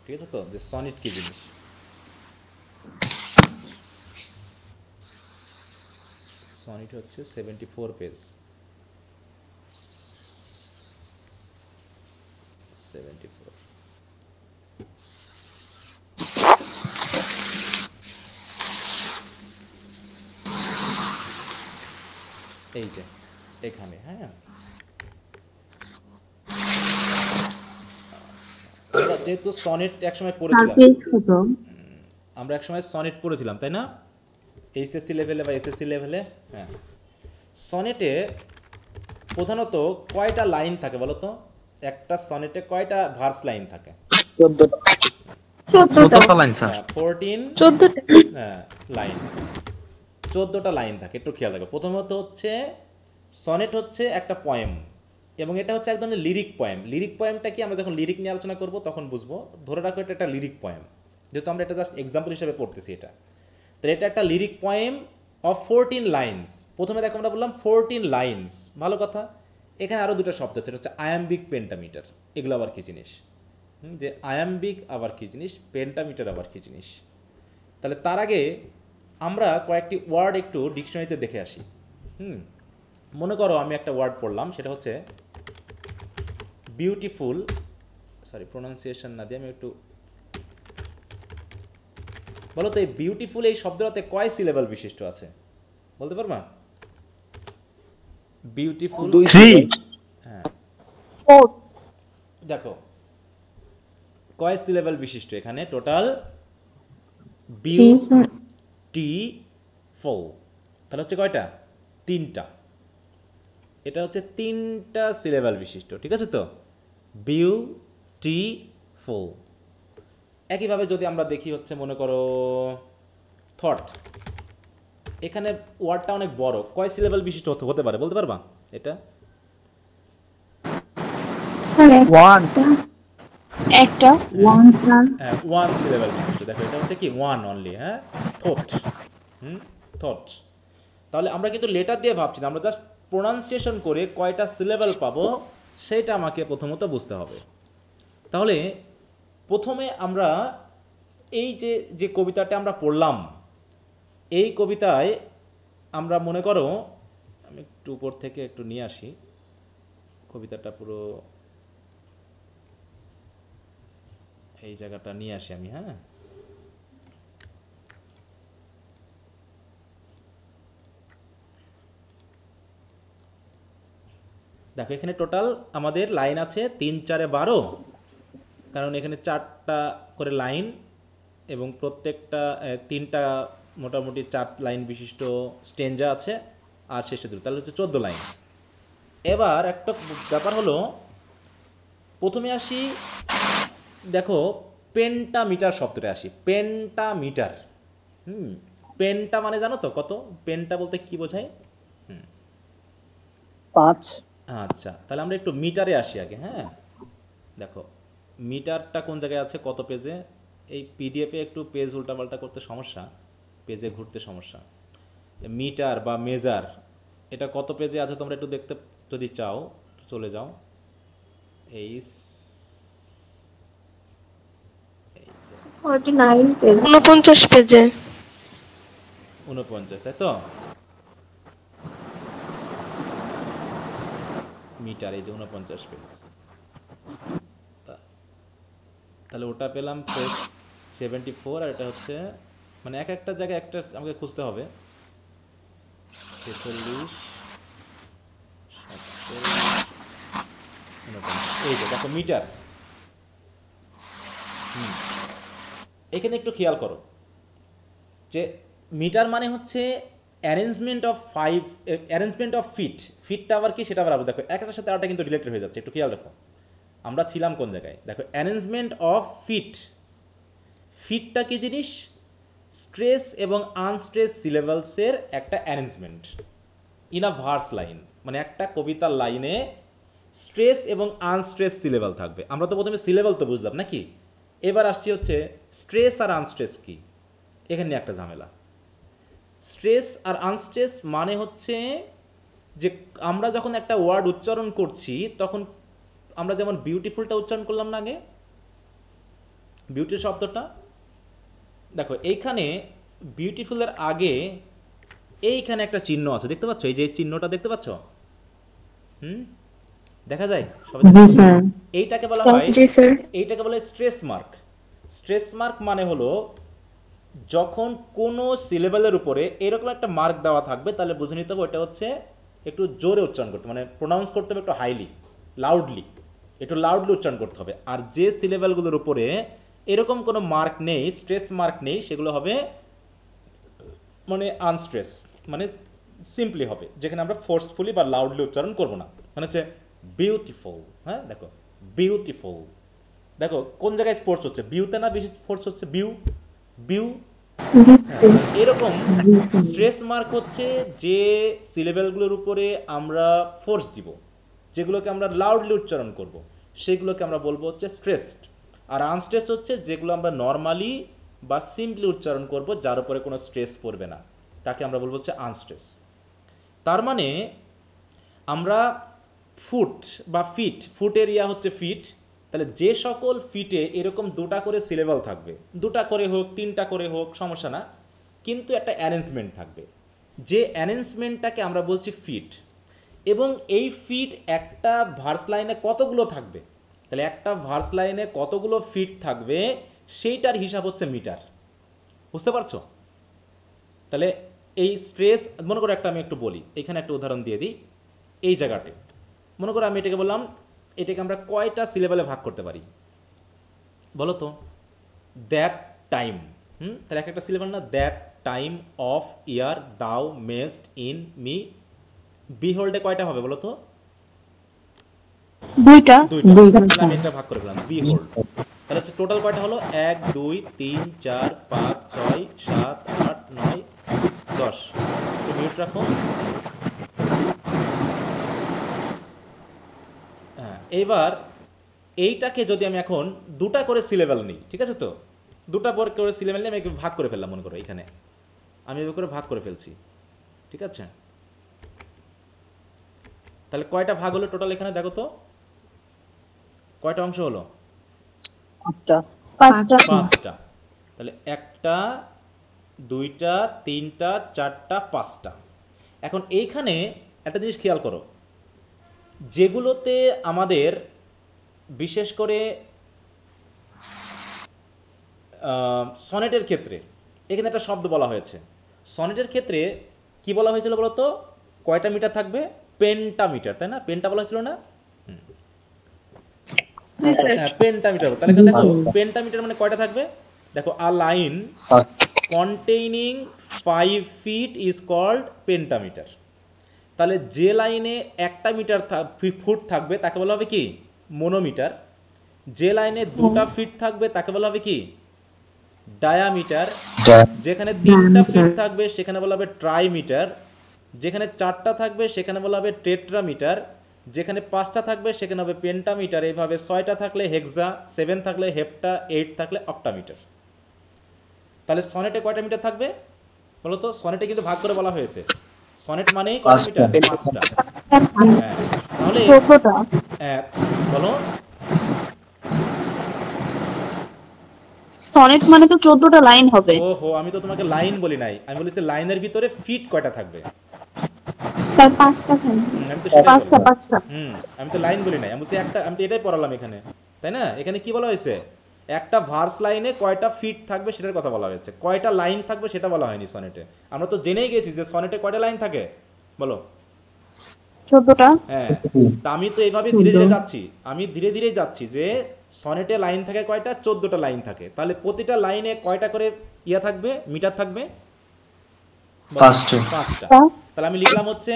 ঠিক আছে তো, যে সনেট কি জিনিস। সনেট হচ্ছে 74 পেজ, 74। এই যে এখানে, হ্যাঁ, আমরা যেহেতু সনেট একসময় পড়েছিলাম, আমরা একসময় সনেট পড়েছিলাম, তাই না, এইচএসসি লেভেলে বা এসএসসি লেভেলে। হ্যাঁ, সনেটে প্রধানত কয়টা লাইন থাকে বলো তো? একটা সনেটে কয়টা ভার্স লাইন থাকে? 14টা লাইন স্যার। 14টা। হ্যাঁ, লাইন, 14টা লাইন থাকে। একটু খেয়াল রাখো। প্রথমত হচ্ছে সনেট হচ্ছে একটা পয়েম, এবং এটা হচ্ছে এক ধরনের লিরিক পয়েম। লিরিক পয়েমটা কি, আমরা যখন লিরিক নিয়ে আলোচনা করবো তখন বুঝবো। ধরে রাখো এটা একটা লিরিক পয়েম, যেহেতু আমরা এটা জাস্ট এক্সাম্পল হিসেবে পড়তেছি এটা। তাহলে এটা একটা লিরিক পয়েম অফ 14 লাইন্স। প্রথমে দেখো আমরা বললাম 14 লাইন্স, ভালো কথা। এখানে আরও দুটো শব্দ আছে, এটা হচ্ছে আয়াম্বিক পেন্টামিটার। এগুলো আবার কি জিনিস? যে আয়াম্বিক আবার কী জিনিস, পেন্টামিটার আবার কী জিনিস। তাহলে তার আগে আমরা কয়েকটি ওয়ার্ড একটু ডিকশনারিতে দেখে আসি। মনে করো আমি একটা ওয়ার্ড পড়লাম, সেটা হচ্ছে বিউটিফুল, সরি প্রোনাউন্সিয়েশন না দিয়ে আমি একটু বলো তো, এই বিউটিফুল এই শব্দটাতে কয় সিলেবল বিশিষ্ট আছে বলতে পারবা? বিউটিফুল 3। হ্যাঁ, 4 দেখো কয় সিলেবল বিশিষ্ট এখানে টোটাল? 3 sir বিউটিফুল, তাহলে হচ্ছে কয়টা? 3টা। এটা হচ্ছে 3টা সিলেবল বিশিষ্ট, ঠিক আছে তো? বিউটিফুল। একইভাবে যদি আমরা দেখি হচ্ছে মনে করো থট, এখানে ওয়ার্ডটা অনেক বড়, কয় সিলেবল বিশিষ্ট হতে পারে বলতে পারবা এটা? স্যার 1 একটা। 1 sir হ্যাঁ, 1 সিলেবল বিশিষ্ট। দেখো এটা হচ্ছে কি 1 অনলি, হ্যাঁ, থট। থট। তাহলে আমরা কিন্তু লেটার দিয়ে ভাবছি না, আমরা জাস্ট প্রোনাউন্সিয়েশন করে কয়টা সিলেবল পাবো সেটা আমাকে প্রথমত বুঝতে হবে। তাহলে প্রথমে আমরা এই যে কবিতাটা আমরা পড়লাম, এই কবিতায় আমরা মনে করো, আমি একটু উপর থেকে একটু নিয়ে আসি কবিতাটা, পুরো এই জায়গাটা নিয়ে আসি আমি। হ্যাঁ, দেখো এখানে টোটাল আমাদের লাইন আছে 3 4 12, কারণ এখানে 4টা করে লাইন এবং প্রত্যেকটা 3টা মোটামুটি 4 লাইন বিশিষ্ট স্টেঞ্জা আছে, আর শেষে দুটো, তাহলে হচ্ছে 14 লাইন। এবার একটা ব্যাপার হলো, প্রথমে আসি, দেখো পেন্টামিটার শব্দটা আসি। পেন্টামিটার, পেন্টা মানে জানো তো কত? পেন্টা বলতে কি বোঝায়? 5। আচ্ছা, তাহলে আমরা একটু মিটারে আসি আগে। হ্যাঁ, দেখো মিটারটা কোন জায়গায় আছে, কত পেজে? এই পিডিএফে একটু পেজ উল্টাপাল্টা করতে সমস্যা, পেজে ঘুরতে সমস্যা। মিটার বা মেজার এটা কত পেজে আছে তোমরা একটু দেখতে যদি চাও চলে যাও। এই 49 পেজ 49 পেজে। 49, তাই তো? মিটার এই যে 49 পেজ, তাহলে ওটা পেলাম 74, আর এটা হচ্ছে মানে এক একটা জায়গায় একটা আমাকে খুঁজতে হবে। 46, 47, 49, এই যে দেখো মিটার। এখানে একটু খেয়াল করো যে মিটার মানে হচ্ছে অ্যারেঞ্জমেন্ট অফ ফিট। ফিটটা আবার কি সেটা আবার দেখো, একটার সাথে আরেকটা কিন্তু রিলেটেড হয়ে যাচ্ছে, একটু খেয়াল রাখো। আমরা ছিলাম কোন জায়গায়? দেখো অ্যারেঞ্জমেন্ট অফ ফিট। ফিটটা কি জিনিস? স্ট্রেস এবং আনস্ট্রেস সিলেবালসের একটা arrangement in a verse line, মানে একটা কবিতার লাইনে স্ট্রেস এবং আনস্ট্রেস সিলেবাল থাকবে। আমরা তো প্রথমে সিলেবাল তো বুঝলাম নাকি, এবার আসছি হচ্ছে স্ট্রেস আর আনস্ট্রেস কি, এখানে একটা ঝামেলা। স্ট্রেস আর আনস্ট্রেস মানে হচ্ছে যে আমরা যখন একটা ওয়ার্ড উচ্চারণ করছি তখন আমরা যেমন বিউটিফুলটা উচ্চারণ করলাম না আগে, বিউটি শব্দটা, দেখো এইখানে বিউটিফুলের আগে এইখানে একটা চিহ্ন আছে, দেখতে পাচ্ছ? এই যে চিহ্নটা দেখতে পাচ্ছ? দেখা যায় সবাই? জি স্যার। এইটাকে বলা হয়, জি স্যার এইটাকে বলে স্ট্রেস মার্ক। স্ট্রেস মার্ক মানে হলো যখন কোনো সিলেবেলের উপরে এরকম একটা মার্ক দেওয়া থাকবে তাহলে বুঝে নিতে হবে ওটা হচ্ছে একটু জোরে উচ্চারণ করতে, মানে প্রোনাউন্স করতে হবে একটু হাইলি, লাউডলি, একটু লাউডলি উচ্চারণ করতে হবে। আর যে সিলেবেলগুলোর উপরে এরকম কোনো মার্ক নেই, স্ট্রেস মার্ক নেই, সেগুলো হবে মানে আনস্ট্রেস, মানে সিম্পলি হবে, যেখানে আমরা ফোর্সফুলি বা লাউডলি উচ্চারণ করবো না। মানে হচ্ছে বিউটিফুল। হ্যাঁ, দেখো বিউটিফুল, দেখো কোন জায়গায় ফোর্স হচ্ছে? বিউতে না বেশি ফোর্স হচ্ছে? বিউ বিউ। এরকম স্ট্রেস মার্ক হচ্ছে যে সিলেবেলগুলোর উপরে আমরা ফোর্স দিব, যেগুলোকে আমরা লাউডলি উচ্চারণ করব, সেগুলোকে আমরা বলবো হচ্ছে স্ট্রেসড। আর আনস্ট্রেস হচ্ছে যেগুলো আমরা নর্মালি বা সিম্পলি উচ্চারণ করব, যার উপরে কোনো স্ট্রেস পড়বে না, তাকে আমরা বলবো হচ্ছে আনস্ট্রেস। তার মানে আমরা ফুট বা ফিট, ফুট এরিয়া হচ্ছে ফিট, তাহলে যে সকল ফিটে এরকম দুটা করে সিলেবল থাকবে, দুটা করে হোক, তিনটা করে হোক, সমস্যা না, কিন্তু একটা অ্যারেঞ্জমেন্ট থাকবে, যে অ্যারেঞ্জমেন্টটাকে আমরা বলছি ফিট। এবং এই ফিট একটা ভার্স লাইনে কতগুলো থাকবে, তাহলে একটা ভার্স লাইনে কতগুলো ফিট থাকবে সেইটার হিসাব হচ্ছে মিটার। বুঝতে পারছো? তাহলে এই স্ট্রেস, মনে করো একটা আমি একটু বলি, এখানে একটা উদাহরণ দিয়ে দিই। এই জায়গাতে মনে করো আমি এটাকে বললাম, এটাকে আমরা কয়টা সিলেবেলে ভাগ করতে পারি বলো তো? দ্যাট টাইম, তাহলে একটা সিলেবেল না, দ্যাট টাইম অফ ইয়ার দাও মেস্ট ইন মি বিহোল্ডে কয়টা হবে বলো তো? দুইটা। দুইটা। তাহলে আমি এটা ভাগ করে ফেললাম বিহোল্ড। তাহলে হচ্ছে টোটাল কয়টা হলো? 1 2 3 4 5 6 7 8 9 10। তো মিউট রাখো। হ্যাঁ, এইবার এইটাকে যদি আমি এখন দুটা করে সিলেবেল নিই, ঠিক আছে তো? দুটা করে সিলেবেল নিয়ে আমি ভাগ করে ফেললাম, মনে করো এখানে আমি এভাবে করে ভাগ করে ফেলছি, ঠিক আছে? তাহলে কয়টা ভাগ হলো টোটাল এখানে দেখো তো, কয়টা অংশ হলো? পাঁচটা। তাহলে একটা, দুইটা, তিনটা, চারটা, পাঁচটা। এখন এইখানে একটা জিনিস খেয়াল করো, যেগুলোতে আমাদের বিশেষ করে সনেটের ক্ষেত্রে এখানে একটা শব্দ বলা হয়েছে। সনেটের ক্ষেত্রে কি বলা হয়েছিল বলো তো? কয়টা মিটার থাকবে? পেন্টামিটার, তাই না? পেন্টা বলা হয়েছিল না? হ্যাঁ, পেন্টামিটার। তাহলে এখানে দেখো পেন্টামিটার মানে কয়টা থাকবে? দেখো, a line containing 5 feet is called pentameter. তাহলে যে লাইনে একটা মিটার ফুট থাকবে তাকে বলা হবে কি? মনোমিটার। যে লাইনে দুটা ফিট থাকবে তাকে বলা হবে কি? ডায়ামিটার। যেখানে তিনটা ফিট থাকবে সেখানে বলা হবে ট্রাইমিটার। যেখানে চারটা থাকবে সেখানে বলা হবে টেট্রামিটার। যেখানে পাঁচটা থাকবে সেখানে হবে পেন্টামিটার। এইভাবে 6টা থাকলে হেক্সা, 7 থাকলে হেপ্টা, 8 থাকলে অক্টামিটার। তাহলে সনেটে কয়টা মিটার থাকবে বলো তো? সনেটে কিন্তু ভাগ করে বলা হয়েছে। সনেট মানেই কয়টা মিটার? 5টা। হ্যাঁ, তাহলে 14টা। হ্যাঁ, বলো। সনেট মানে তো 14টা লাইন হবে। ওহো, আমি তো তোমাকে লাইন বলি নাই, আমি বলেছি লাইনের ভিতরে ফিট কয়টা থাকবে। স্যার 5টা থাকবে। আমি তো সেটাই বললাম। পাঁচটা। আমি তো লাইন বলি নাই, আমি বলছি একটা, আমি তো এটাই পড়ালাম এখানে, তাই না? এখানে কি বলা হয়েছে? একটা ভার্স লাইনে কয়টা ফিট থাকবে সেটার কথা বলা হয়েছে, কয়টা লাইন থাকবে সেটা বলা হয়নি সনেটে। আমরা তো জেনেই গেছি যে সনেটে কয়টা লাইন থাকে বলো? 14টা। হ্যাঁ, তা আমি তো এইভাবে ধীরে ধীরে যাচ্ছি, আমি ধীরে ধীরে যাচ্ছি যে সনেটে লাইন থাকে কয়টা? 14টা লাইন থাকে। তাহলে প্রতিটা লাইনে কয়টা করে ইয়া থাকবে, মিটার থাকবে? 5টা। তাহলে আমি লিখলাম হচ্ছে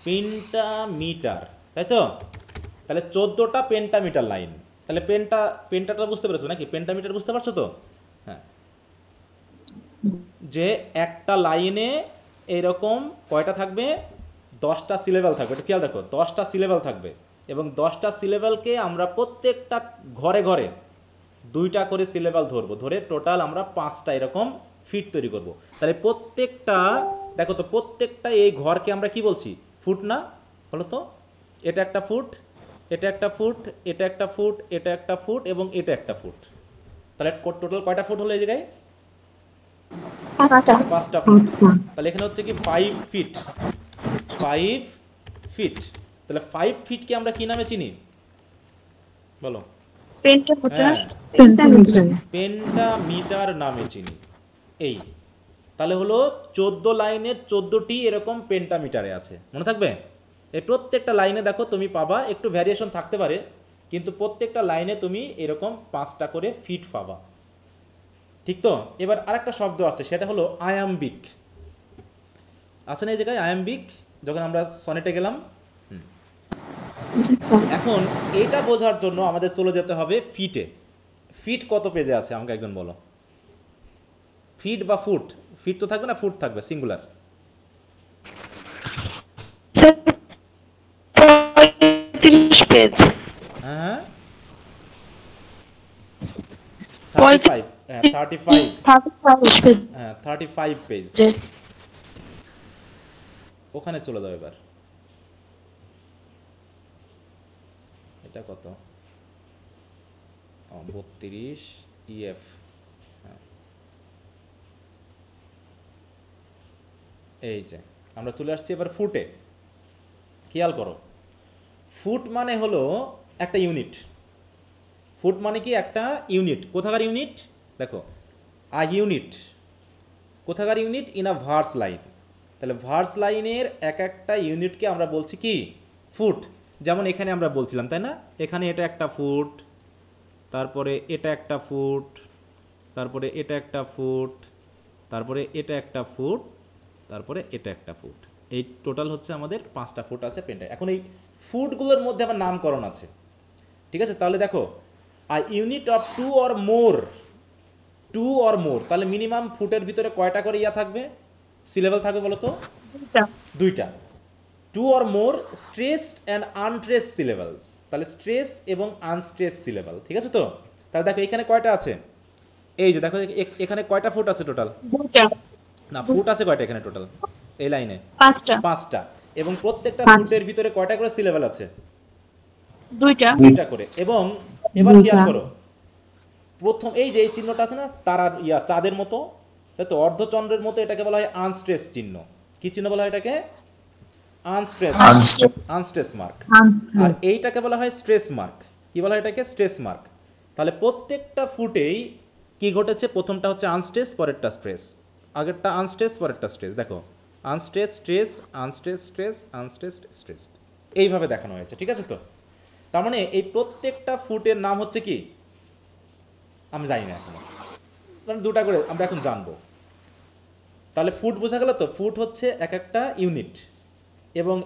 পেন্টামিটার, তাই তো? তাহলে 14টা পেন্টামিটার লাইন। তাহলে পেন্টাটা বুঝতে পেরেছো নাকি? পেন্টামিটার বুঝতে পারছো তো? হ্যাঁ, যে একটা লাইনে এরকম কয়টা থাকবে? 10টা সিলেবেল থাকবে। এটা খেয়াল রাখো, 10টা সিলেবেল থাকবে। এবং 10টা সিলেবেলকে আমরা প্রত্যেকটা ঘরে ঘরে 2টা করে সিলেবেল ধরবো, ধরে টোটাল আমরা 5টা এরকম ফিট তৈরি করব। তাহলে প্রত্যেকটা, দেখো তো, প্রত্যেকটা এই ঘরকে আমরা কি বলছি? ফুট না বলো তো? এটা একটা ফুট, এটা একটা ফুট, এটা একটা ফুট, এটা একটা ফুট এবং এটা একটা ফুট। তাহলে টোটাল কয়টা ফুট হলো এই জায়গায়? 5টা ফুট। তাহলে এখানে হচ্ছে কি 5 ফিট, 5 ফিট। তাহলে 5 ফিটকে আমরা কি নামে চিনি বলো? পেন্টামিটার। পেন্টামিটার নামে চিনি। এই তাহলে হলো 14 লাইনের 14টি এরকম পেন্টামিটারে আছে, মনে থাকবে? এই প্রত্যেকটা লাইনে দেখো তুমি পাবা, একটু ভ্যারিয়েশন থাকতে পারে, কিন্তু প্রত্যেকটা লাইনে তুমি এরকম 5টা করে ফিট পাবা, ঠিক তো? এবার আরেকটা শব্দ আছে, সেটা হলো আয়াম্বিক। আছে না এই জায়গায় আয়াম্বিক, যখন আমরা সনেটে গেলাম। এখন এটা বোঝার জন্য আমাদের চলে যেতে হবে ফিটে। ফিট কত পেজে আছে আমাকে একজন বলো? ফিট বা ফুট? ফিট তো থাকবে না, ফুট থাকবে সিঙ্গুলার? 35 পেজ। হ্যাঁ, 35। হ্যাঁ, 35। হ্যাঁ, 35 পেজ। ওখানে চলে যাও এবার। এটা কত? 32 EF। এই যে আমরা চলে আসছি এবার ফুটে। খেয়াল করো, ফুট মানে হলো একটা ইউনিট। ফুট মানে কি একটা ইউনিট। কোথাকার ইউনিট? দেখো, আ ইউনিট কোথাকার unit? In a verse line. তাহলে ভার্স লাইনের এক একটা ইউনিটকে আমরা বলছি কি? ফুট। যেমন এখানে আমরা বলছিলাম, তাই না? এখানে এটা একটা ফুট, তারপরে এটা একটা ফুট, তারপরে এটা একটা ফুট, তারপরে এটা একটা ফুট, তারপরে এটা একটা ফুট। এই টোটাল হচ্ছে আমাদের 5টা ফুট আছে পেনটায়। এখন এই ফুটগুলোর মধ্যে আবার নামকরণ আছে, ঠিক আছে? তাহলে দেখো, a unit of 2 or more, 2 or more, তাহলে মিনিমাম ফুটের ভিতরে কয়টা করে ইয়া থাকবে, সিলেবল থাকবে বলো তো? দুইটা। 2 or more stressed and unstressed syllables. তাহলে স্ট্রেস এবং আনস্ট্রেসড সিলেবল, ঠিক আছে তো? তাহলে দেখো এখানে কয়টা আছে? এই যে দেখো এখানে কয়টা ফুট আছে টোটাল? না, ফুট আছে কয়টা এখানে টোটাল এই লাইনে? 5টা। এবং প্রত্যেকটা ফুটের ভিতরে কয়টা করে সিলেবল আছে? 2টা করে। এবং এবার খেয়াল করো, প্রথম এই যে এই চিহ্নটা আছে না তারার ইয়া চাঁদের মতো, তাই তো? অর্ধচন্দ্রের মতো, এটাকে বলা হয় আনস্ট্রেস চিহ্ন। কি চিহ্ন বলা হয় এটাকে? Unstress mark. আর এইটাকে বলা হয় স্ট্রেস মার্ক। কি বলা হয় এটাকে? Stress mark. তাহলে প্রত্যেকটা ফুটেই কি ঘটেছে? প্রথমটা হচ্ছে আনস্ট্রেস, পরেরটা স্ট্রেস। আগেরটা আনস্ট্রেস, পরেরটা স্ট্রেস। দেখো, unstress stress, unstress stress, unstress stress, এইভাবে দেখানো হয়েছে, ঠিক আছে তো? তার মানে এই প্রত্যেকটা ফুটের নাম হচ্ছে কি? আমি জানি না এখন, কারণ 2টা করে আমরা এখন জানবো। তাহলে ফুট বোঝা গেল তো? ফুট হচ্ছে এক একটা ইউনিট, এবং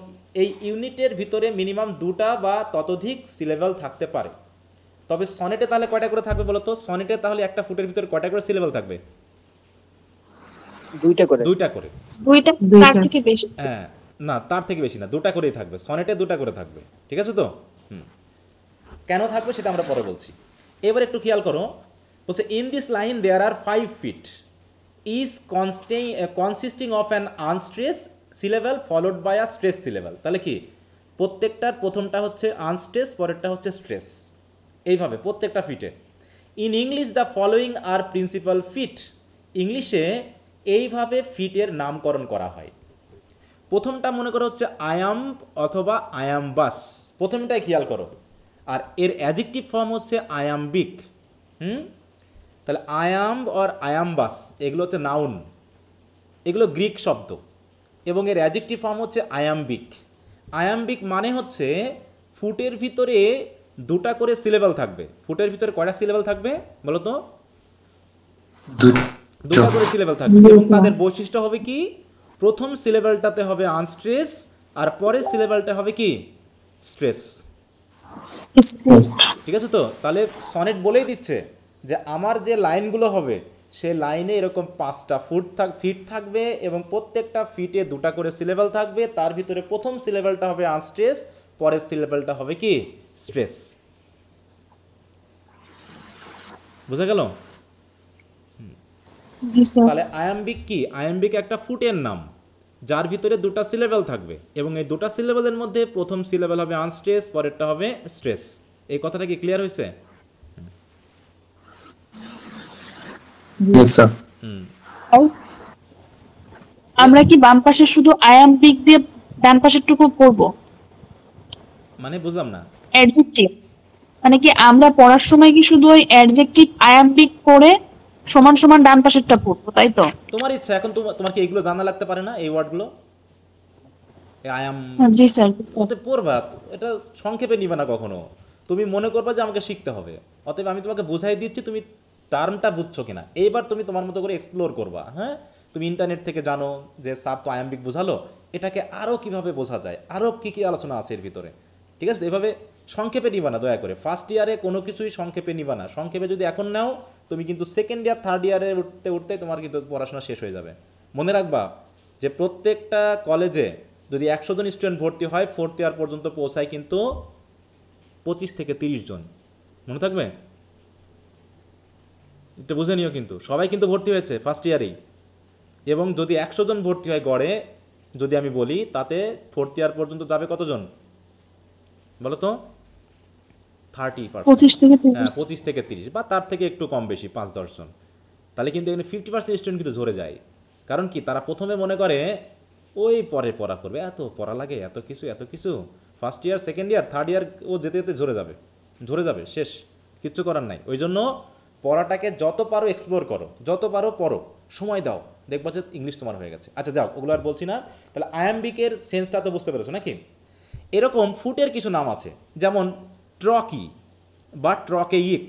এই ইউনিটের ভিতরে মিনিমাম 2টা বা ততোধিক সিলেবল থাকতে পারে। তবে সনেটে তাহলে কয়টা করে থাকবে বলো তো? সনেটে তাহলে একটা ফুটের ভিতরে কয়টা করে সিলেবল থাকবে? 2টা করে। 2টা, তার থেকে বেশি। হ্যাঁ, না তার থেকে বেশি না, 2টা করেই থাকবে। সনেটে 2টা করে থাকবে, ঠিক আছে তো? কেন থাকবে সেটা আমরা পরে বলছি। এবার একটু খেয়াল করো, বলছে in this line there are 5 feet is consisting of an unstress syllable followed by a stress syllable. তাহলে কি? প্রত্যেকটার প্রথমটা হচ্ছে আনস্ট্রেস, পরেরটা হচ্ছে স্ট্রেস, এইভাবে প্রত্যেকটা ফিটে। In English the following are principal feet. ইংলিশে এইভাবে ফিটের নামকরণ করা হয়। প্রথমটা মনে করো হচ্ছে আয়াম্ব অথবা আয়াম্বাস, প্রথমটাই খেয়াল করো। আর এর অ্যাডজেক্টিভ ফর্ম হচ্ছে আয়াম্বিক। তাহলে আয়াম্ব আর আয়াম্বাস এগুলো হচ্ছে নাউন, এগুলো গ্রিক শব্দ, এবং এর অ্যাডজেক্টিভ ফর্ম হচ্ছে আয়াম্বিক। আয়াম্বিক মানে হচ্ছে ফুটের ভিতরে 2টা করে সিলেবল থাকবে। ফুটের ভিতরে কয়টা সিলেবল থাকবে বলো তো? 2টা করে সিলেবল থাকবে, এবং তাদের বৈশিষ্ট্য হবে কি? প্রথম সিলেবলটাতে হবে আনস্ট্রেস, আর পরের সিলেবলটা হবে কি? স্ট্রেস, ঠিক আছে তো? তাহলে সনেট বলেই দিচ্ছে যে আমার যে লাইনগুলো হবে সে লাইনে এরকম 5টা ফিট থাকবে, এবং প্রত্যেকটা ফিটে 2টা করে সিলেবল থাকবে। তার ভিতরে প্রথম সিলেবলটা হবে আনস্ট্রেস, পরের সিলেবলটা হবে কি? স্ট্রেস। বুঝা গেল? তাহলে আয়াম্বিক কি? আয়াম্বিক একটা ফুটের নাম যার ভিতরে 2টা সিলেবল থাকবে, এবং এই 2টা সিলেবলের মধ্যে প্রথম সিলেবল হবে আনস্ট্রেস, পরেরটা হবে স্ট্রেস। এই কথাটা কি ক্লিয়ার হয়েছে? Yes, sir. আমরা কি বাম পাশে শুধু আয়াম্বিক দিয়ে ডান পাশেরটুকু পড়বো? মানে বুঝলাম না। অ্যাডজেক্টিভ মানে কি আমরা পড়ার সময় কি শুধু ওই অ্যাডজেক্টিভ আয়াম্বিক পড়ে সমান সমান ডান পাশেরটা পড়বো, তাই তো? তোমার ইচ্ছা। এখন তোমার কি এগুলো জানা লাগতে পারে না, এই ওয়ার্ডগুলো? আয়াম জি স্যার। অতএব পড়বা, এটা সংক্ষেপে নিবে না কখনো। তুমি মনে করবা যে আমাকে শিখতে হবে, অতএব আমি তোমাকে বুঝাই দিচ্ছি, তুমি টার্মটা বুঝছো কিনা এইবার তুমি তোমার মতো করে এক্সপ্লোর করবা। হ্যাঁ, তুমি ইন্টারনেট থেকে জানো যে স্যার তো আয়াম্বিক বোঝালো, এটাকে আরও কিভাবে বোঝা যায়, আরও কী কী আলোচনা আছে এর ভিতরে, ঠিক আছে? এভাবে সংক্ষেপে নিবা না দয়া করে। ফার্স্ট ইয়ারে কোনো কিছুই সংক্ষেপে নিবা না। সংক্ষেপে যদি এখন নাও, তুমি কিন্তু সেকেন্ড ইয়ার থার্ড ইয়ারে উঠতে উঠতে তোমার কিন্তু পড়াশোনা শেষ হয়ে যাবে। মনে রাখবা যে প্রত্যেকটা কলেজে যদি 100 জন স্টুডেন্ট ভর্তি হয়, 4th ইয়ার পর্যন্ত পৌঁছায় কিন্তু 25 থেকে 30 জন। মনে থাকবে? এটা বুঝে নিও। কিন্তু সবাই কিন্তু ভর্তি হয়েছে ফার্স্ট ইয়ারেই, এবং যদি 100 জন ভর্তি হয় গড়ে, যদি আমি বলি, তাতে 4th ইয়ার পর্যন্ত যাবে কতজন বলো তো? 30%, 25 থেকে হ্যাঁ 30। 25 থেকে 30 বা তার থেকে একটু কম বেশি 5-10 জন, তাহলে কিন্তু এখানে 50% স্টুডেন্ট কিন্তু ঝরে যায়। কারণ কি, তারা প্রথমে মনে করে ওই পরে পড়া করবে, এত পড়া লাগে, এত কিছু, first year, second year, third year ও যেতে যেতে ঝরে যাবে, শেষ, কিচ্ছু করার নাই। ওই জন্য পড়াটাকে যত পারো এক্সপ্লোর করো, যত পারো পড়ো, সময় দাও, দেখবা যে ইংলিশ তোমার হয়ে গেছে। আচ্ছা যাও, ওগুলো আর বলছি না। তাহলে আয়াম্বিকের সেন্সটা তো বুঝতে পেরেছো নাকি? এরকম ফুটের কিছু নাম আছে, যেমন ট্রকি বা ট্রকেইক,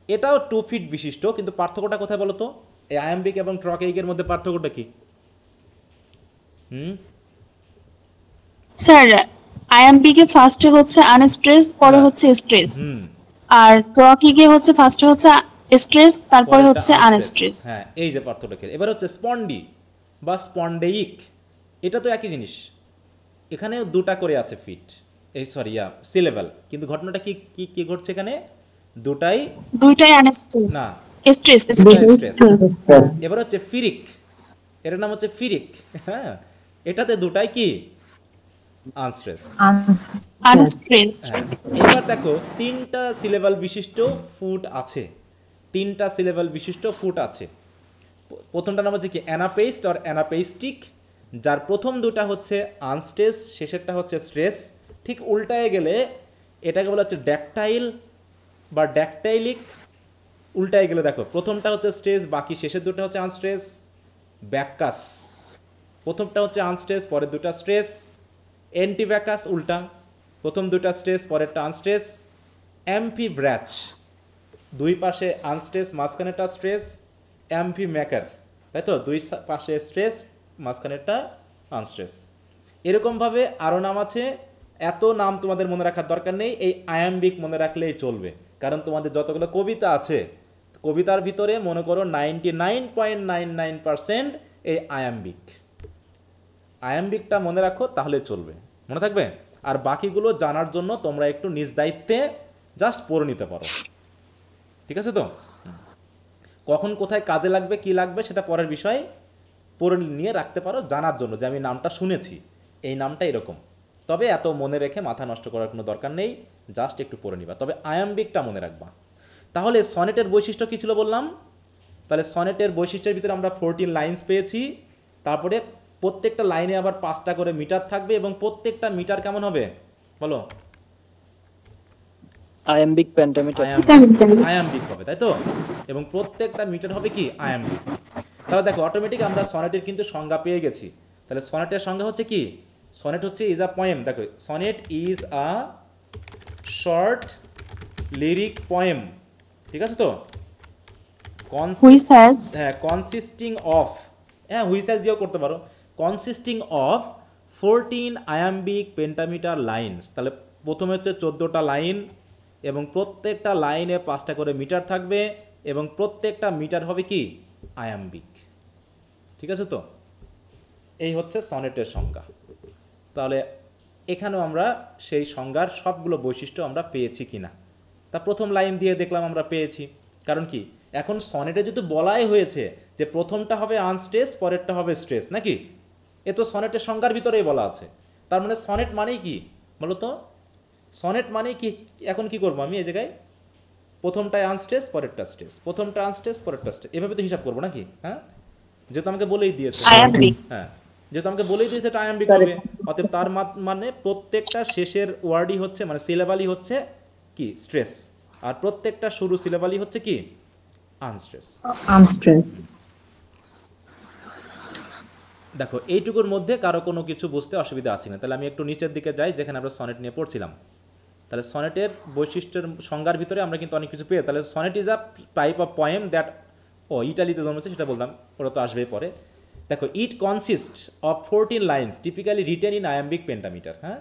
এটাও 2 ফিট বিশিষ্ট, কিন্তু পার্থক্যটা কোথায় বলো তো? এই আয়াম্বিক এবং ট্রকেইকের মধ্যে পার্থক্যটা কি? স্যার আইএমপি-কে ফার্স্টে হচ্ছে আনস্ট্রেস, পরে হচ্ছে স্ট্রেস, আর ট্রকিকে হচ্ছে ফার্স্টে হচ্ছে স্ট্রেস, তারপরে হচ্ছে আনস্ট্রেস। হ্যাঁ, এই যে পার্থক্যটা। এবার হচ্ছে স্পন্ডি বা স্পন্ডেইক, এটা তো একই জিনিস, এখানেও দুটা করে আছে ফিট, এই সরি সি লেভেল, কিন্তু ঘটনাটা কি কি কি ঘটছে এখানে? দুইটাই আনস্ট্রেস, না, স্ট্রেস। এবার হচ্ছে ফিরিক, এটার নাম হচ্ছে ফিরিক, হ্যাঁ, এটাতে দুটাই কি আনস্ট্রেস। এবার দেখো 3টা সিলেবাল বিশিষ্ট ফুট আছে, 3টা সিলেবাল বিশিষ্ট ফুট আছে। প্রথমটার নাম হচ্ছে কি অ্যানাপেইস্ট আর অ্যানাপেইস্টিক, যার প্রথম দুটা হচ্ছে আনস্ট্রেস, শেষেরটা হচ্ছে স্ট্রেস। ঠিক উল্টায় গেলে এটাকে বলা হচ্ছে ড্যাকটাইল বা ড্যাকটাইলিক। উল্টায় গেলে দেখো প্রথমটা হচ্ছে স্ট্রেস, বাকি শেষের দুটো হচ্ছে আনস্ট্রেস। ব্যাকাস, প্রথমটা হচ্ছে আনস্ট্রেস, পরের দুটা স্ট্রেস। অ্যান্টিব্যাকাস উল্টা, প্রথম দুটা স্ট্রেস, পরেরটা আনস্ট্রেস। অ্যাম্ফিব্র্যাচ, দুই পাশে আনস্ট্রেস, মাঝখানেরটা স্ট্রেস। অ্যাম্ফিম্যাকার, তাই তো, দুই পাশে স্ট্রেস, মাঝখানেরটা আনস্ট্রেস। এরকমভাবে আরও নাম আছে, এত নাম তোমাদের মনে রাখার দরকার নেই, এই আয়াম্বিক মনে রাখলেই চলবে। কারণ তোমাদের যতগুলো কবিতা আছে, কবিতার ভিতরে মনে করো 99.99% এই আয়াম্বিক। আয়াম্বিকটা মনে রাখো, তাহলে চলবে, মনে থাকবে। আর বাকিগুলো জানার জন্য তোমরা একটু নিজ দায়িত্বে জাস্ট পড়ে নিতে পারো, ঠিক আছে তো? কখন কোথায় কাজে লাগবে, কি লাগবে সেটা পরের বিষয়, পড়ে নিয়ে রাখতে পারো জানার জন্য, যে আমি নামটা শুনেছি, এই নামটা এরকম। তবে এত মনে রেখে মাথা নষ্ট করার কোনো দরকার নেই, জাস্ট একটু পড়ে নিবা। তবে আয়াম্বিকটা মনে রাখবা। তাহলে সনেটের বৈশিষ্ট্য কী ছিল বললাম? তাহলে সনেটের বৈশিষ্ট্যের ভিতরে আমরা 14 লাইন্স পেয়েছি। তারপরে প্রত্যেকটা লাইনে আবার 5টা করে মিটার থাকবে, এবং প্রত্যেকটা মিটার কেমন হবে বলো? আয়াম্বিক পেন্টামিটার, আয়াম্বিক হবে, তাই তো? এবং প্রত্যেকটা মিটার হবে কি আয়াম্বিক। তাহলে দেখো অটোমেটিক আমরা সনেটের কিন্তু সংজ্ঞা পেয়ে গেছি। তাহলে সনেটের সংজ্ঞা হচ্ছে কি? সনেট হচ্ছে ইজ আ পোয়েম। দেখো sonnet is a short lyric poem, ঠিক আছে তো? কনসিস্টিং অফ, হ্যাঁ হুইচ হ্যাজ দিয়েও করতে পারো, consisting of 14 iambic pentameter lines. তাহলে প্রথমে হচ্ছে 14টা লাইন, এবং প্রত্যেকটা লাইনে 5টা করে মিটার থাকবে, এবং প্রত্যেকটা মিটার হবে কি আয়াম্বিক, ঠিক আছে তো? এই হচ্ছে সনেটের সংজ্ঞা। তাহলে এখানেও আমরা সেই সংজ্ঞার সবগুলো বৈশিষ্ট্য আমরা পেয়েছি কিনা, তা প্রথম লাইন দিয়ে দেখলাম আমরা পেয়েছি। কারণ কি, এখন সনেটে যদি বলাই হয়েছে যে প্রথমটা হবে আনস্ট্রেস, পরেরটা হবে স্ট্রেস, নাকি? এ তো সনেটের সংজ্ঞার ভিতরেই বলা আছে। তার মানে সনেট মানেই কি বলো তো? সনেট মানে কি? এখন কি করবো আমি এই জায়গায়? প্রথমটায় আনস্ট্রেস, পরেরটা স্ট্রেস, প্রথমটা আনস্ট্রেস, পরেরটা স্ট্রেস, এভাবে তো হিসাব করবো নাকি? হ্যাঁ, যেহেতু আমাকে বলেই দিয়েছে, হ্যাঁ যেহেতু আমাকে বলেই দিয়েছে এটা আয়াম্বিক হবে, অতএব তার মানে প্রত্যেকটা শেষের ওয়ার্ডই হচ্ছে, মানে সিলেবালই হচ্ছে কি স্ট্রেস, আর প্রত্যেকটা শুরু সিলেবালই হচ্ছে কি আনস্ট্রেস। দেখো এইটুকুর মধ্যে কারো কোনো কিছু বুঝতে অসুবিধা আছে না? তাহলে আমি একটু নিচের দিকে যাই, যেখানে আমরা সনেট নিয়ে পড়ছিলাম। তাহলে সনেটের বৈশিষ্ট্যের সংজ্ঞার ভিতরে আমরা কিন্তু অনেক কিছু পেয়ে। তাহলে sonnet is a type of poem that, ইটালিতে জন্মেছে সেটা বললাম, ওটা তো আসবেই পরে। দেখো it consist of 14 lines typically written in iambic pentameter. হ্যাঁ,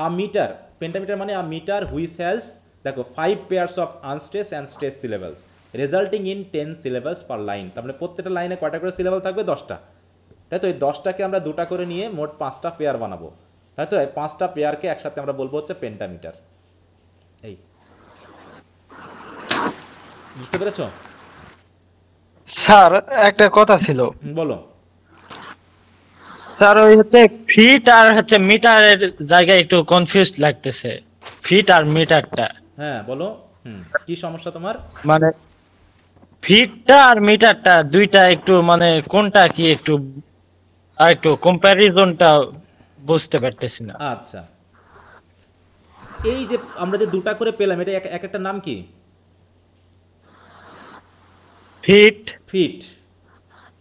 আ মিটার, পেন্টামিটার মানে আ মিটার হুইচ হ্যাজ, দেখো 5 pairs of unstress and stress syllables resulting in 10 syllables per line. তার মানে প্রত্যেকটা লাইনে কয়টা করে সিলেবাল থাকবে? 10টা, তাই তো? এই 10টাকে আমরা 2টা করে নিয়ে মোট 5টা পেয়ার বানাবো, তাই তো? এই 5টা পেয়ারকে একসাথে আমরা বলবো হচ্ছে পেন্টামিটার। এই বুঝতে পেরেছো? স্যার একটা কথা ছিল। বলো স্যার, ওই হচ্ছে ফিট আর হচ্ছে মিটারের জায়গায় একটু কনফিউজ লাগতেছে, ফিট আর মিটারটা। হ্যাঁ বলো। কি সমস্যা তোমার? মানে ফিটটা আর মিটারটা দুইটা একটু মানে কোনটা কি একটু আর একটু কম্প্যারিজনটা বুঝতে পারতেছি না। আচ্ছা, এই যে আমরা যে দুটা করে পেলাম, এটা এক একটা নাম কি? ফিট। ফিট,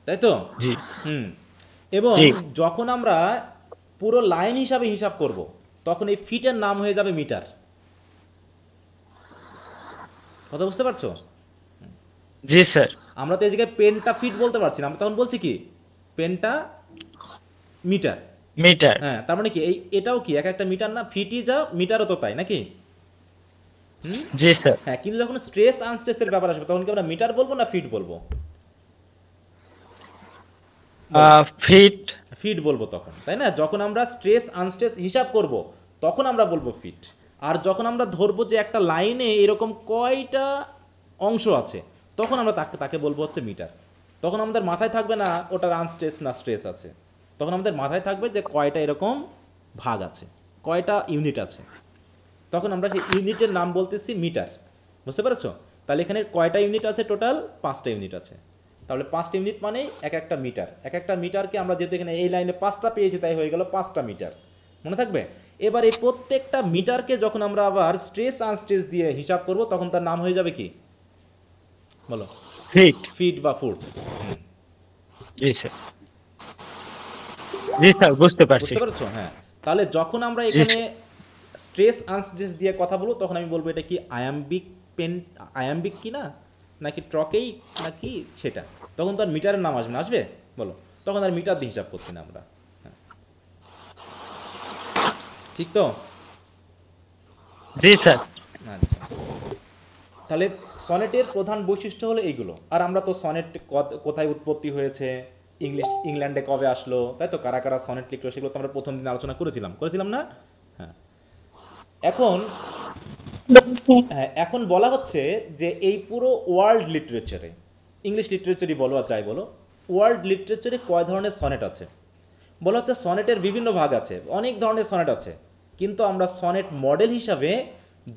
তাই তো? জি এবং জি। যখন আমরা পুরো লাইন হিসাবে হিসাব করব, তখন এই ফিটের নাম হয়ে যাবে মিটার। কথা বুঝতে পারছো? জি স্যার। আমরা তো এই জায়গায় পেনটা ফিট বলতে পারছি না, আমরা তখন বলছি কি পেনটা মিটার। মিটার। হ্যাঁ, তার মানে কি এটাও কি এক একটা মিটার না? ফিটই যা, মিটারও তো তাই নাকি? জি স্যার। হ্যাঁ, কিন্তু যখন স্ট্রেস আনস্ট্রেসের ব্যাপার আসবে, তখন কি আমরা মিটার বলবো না ফিট বলবো? ফিট। ফিট বলবো তখন, তাই না? যখন আমরা স্ট্রেস আনস্ট্রেস হিসাব করব, তখন আমরা বলবো ফিট। আর যখন আমরা ধরবো যে একটা লাইনে এরকম কয়টা অংশ আছে, তখন আমরা তাকে বলবো হচ্ছে মিটার। তখন আমাদের মাথায় থাকবে না ওটার আনস্ট্রেস না স্ট্রেস আছে, তখন আমাদের মাথায় থাকবে যে কয়টা এরকম ভাগ আছে, কয়টা ইউনিট আছে। তখন আমরা সেই ইউনিটের নাম বলতেছি মিটার। বুঝতে পেরেছো? তাহলে এখানে কয়টা ইউনিট আছে? টোটাল 5টা ইউনিট আছে। তাহলে 5টা ইউনিট মানেই এক একটা মিটার। এক একটা মিটারকে আমরা যেহেতু এখানে এই লাইনে 5টা পেয়েছি, তাই হয়ে গেল 5টা মিটার। মনে থাকবে? এবার এই প্রত্যেকটা মিটারকে যখন আমরা আবার স্ট্রেস আনস্ট্রেস দিয়ে হিসাব করব, তখন তার নাম হয়ে যাবে কি? বলো। ফিট। ফিট বা ফুট। জি স্যার। জি স্যার, বুঝতে পারছি। বুঝতে পেরেছো? হ্যাঁ, তাহলে যখন আমরা এখানে স্ট্রেস আনস্ট্রেস দিয়ে কথা বলবো, তখন আমি বলবো এটা কি আয়াম্বিক পেন, আয়াম্বিক কি না, নাকি ট্রকেই নাকি সেটা, তখন তো আর মিটারের নাম আসবে না। আসবে? বলো। তখন আর মিটার দিয়ে হিসাব করছি না আমরা। হ্যাঁ, ঠিক তো? জি স্যার। আচ্ছা, তাহলে সনেটের প্রধান বৈশিষ্ট্য হলো এইগুলো। আর আমরা তো সনেট কোথায় উৎপত্তি হয়েছে, ইংল্যান্ডে কবে আসলো, তাই তো? কারা কারা সনেট লিখলো, সেগুলো তো আমরা প্রথম দিন আলোচনা করেছিলাম না? হ্যাঁ, এখন বলা হচ্ছে যে এই পুরো ওয়ার্ল্ড লিটারেচারে, ইংলিশ লিটারেচারই বলো আর যাই বলো, ওয়ার্ল্ড লিটারেচারে কয় ধরনের সনেট আছে? বলা হচ্ছে সনেটের বিভিন্ন ভাগ আছে, অনেক ধরনের সনেট আছে, কিন্তু আমরা সনেট মডেল হিসাবে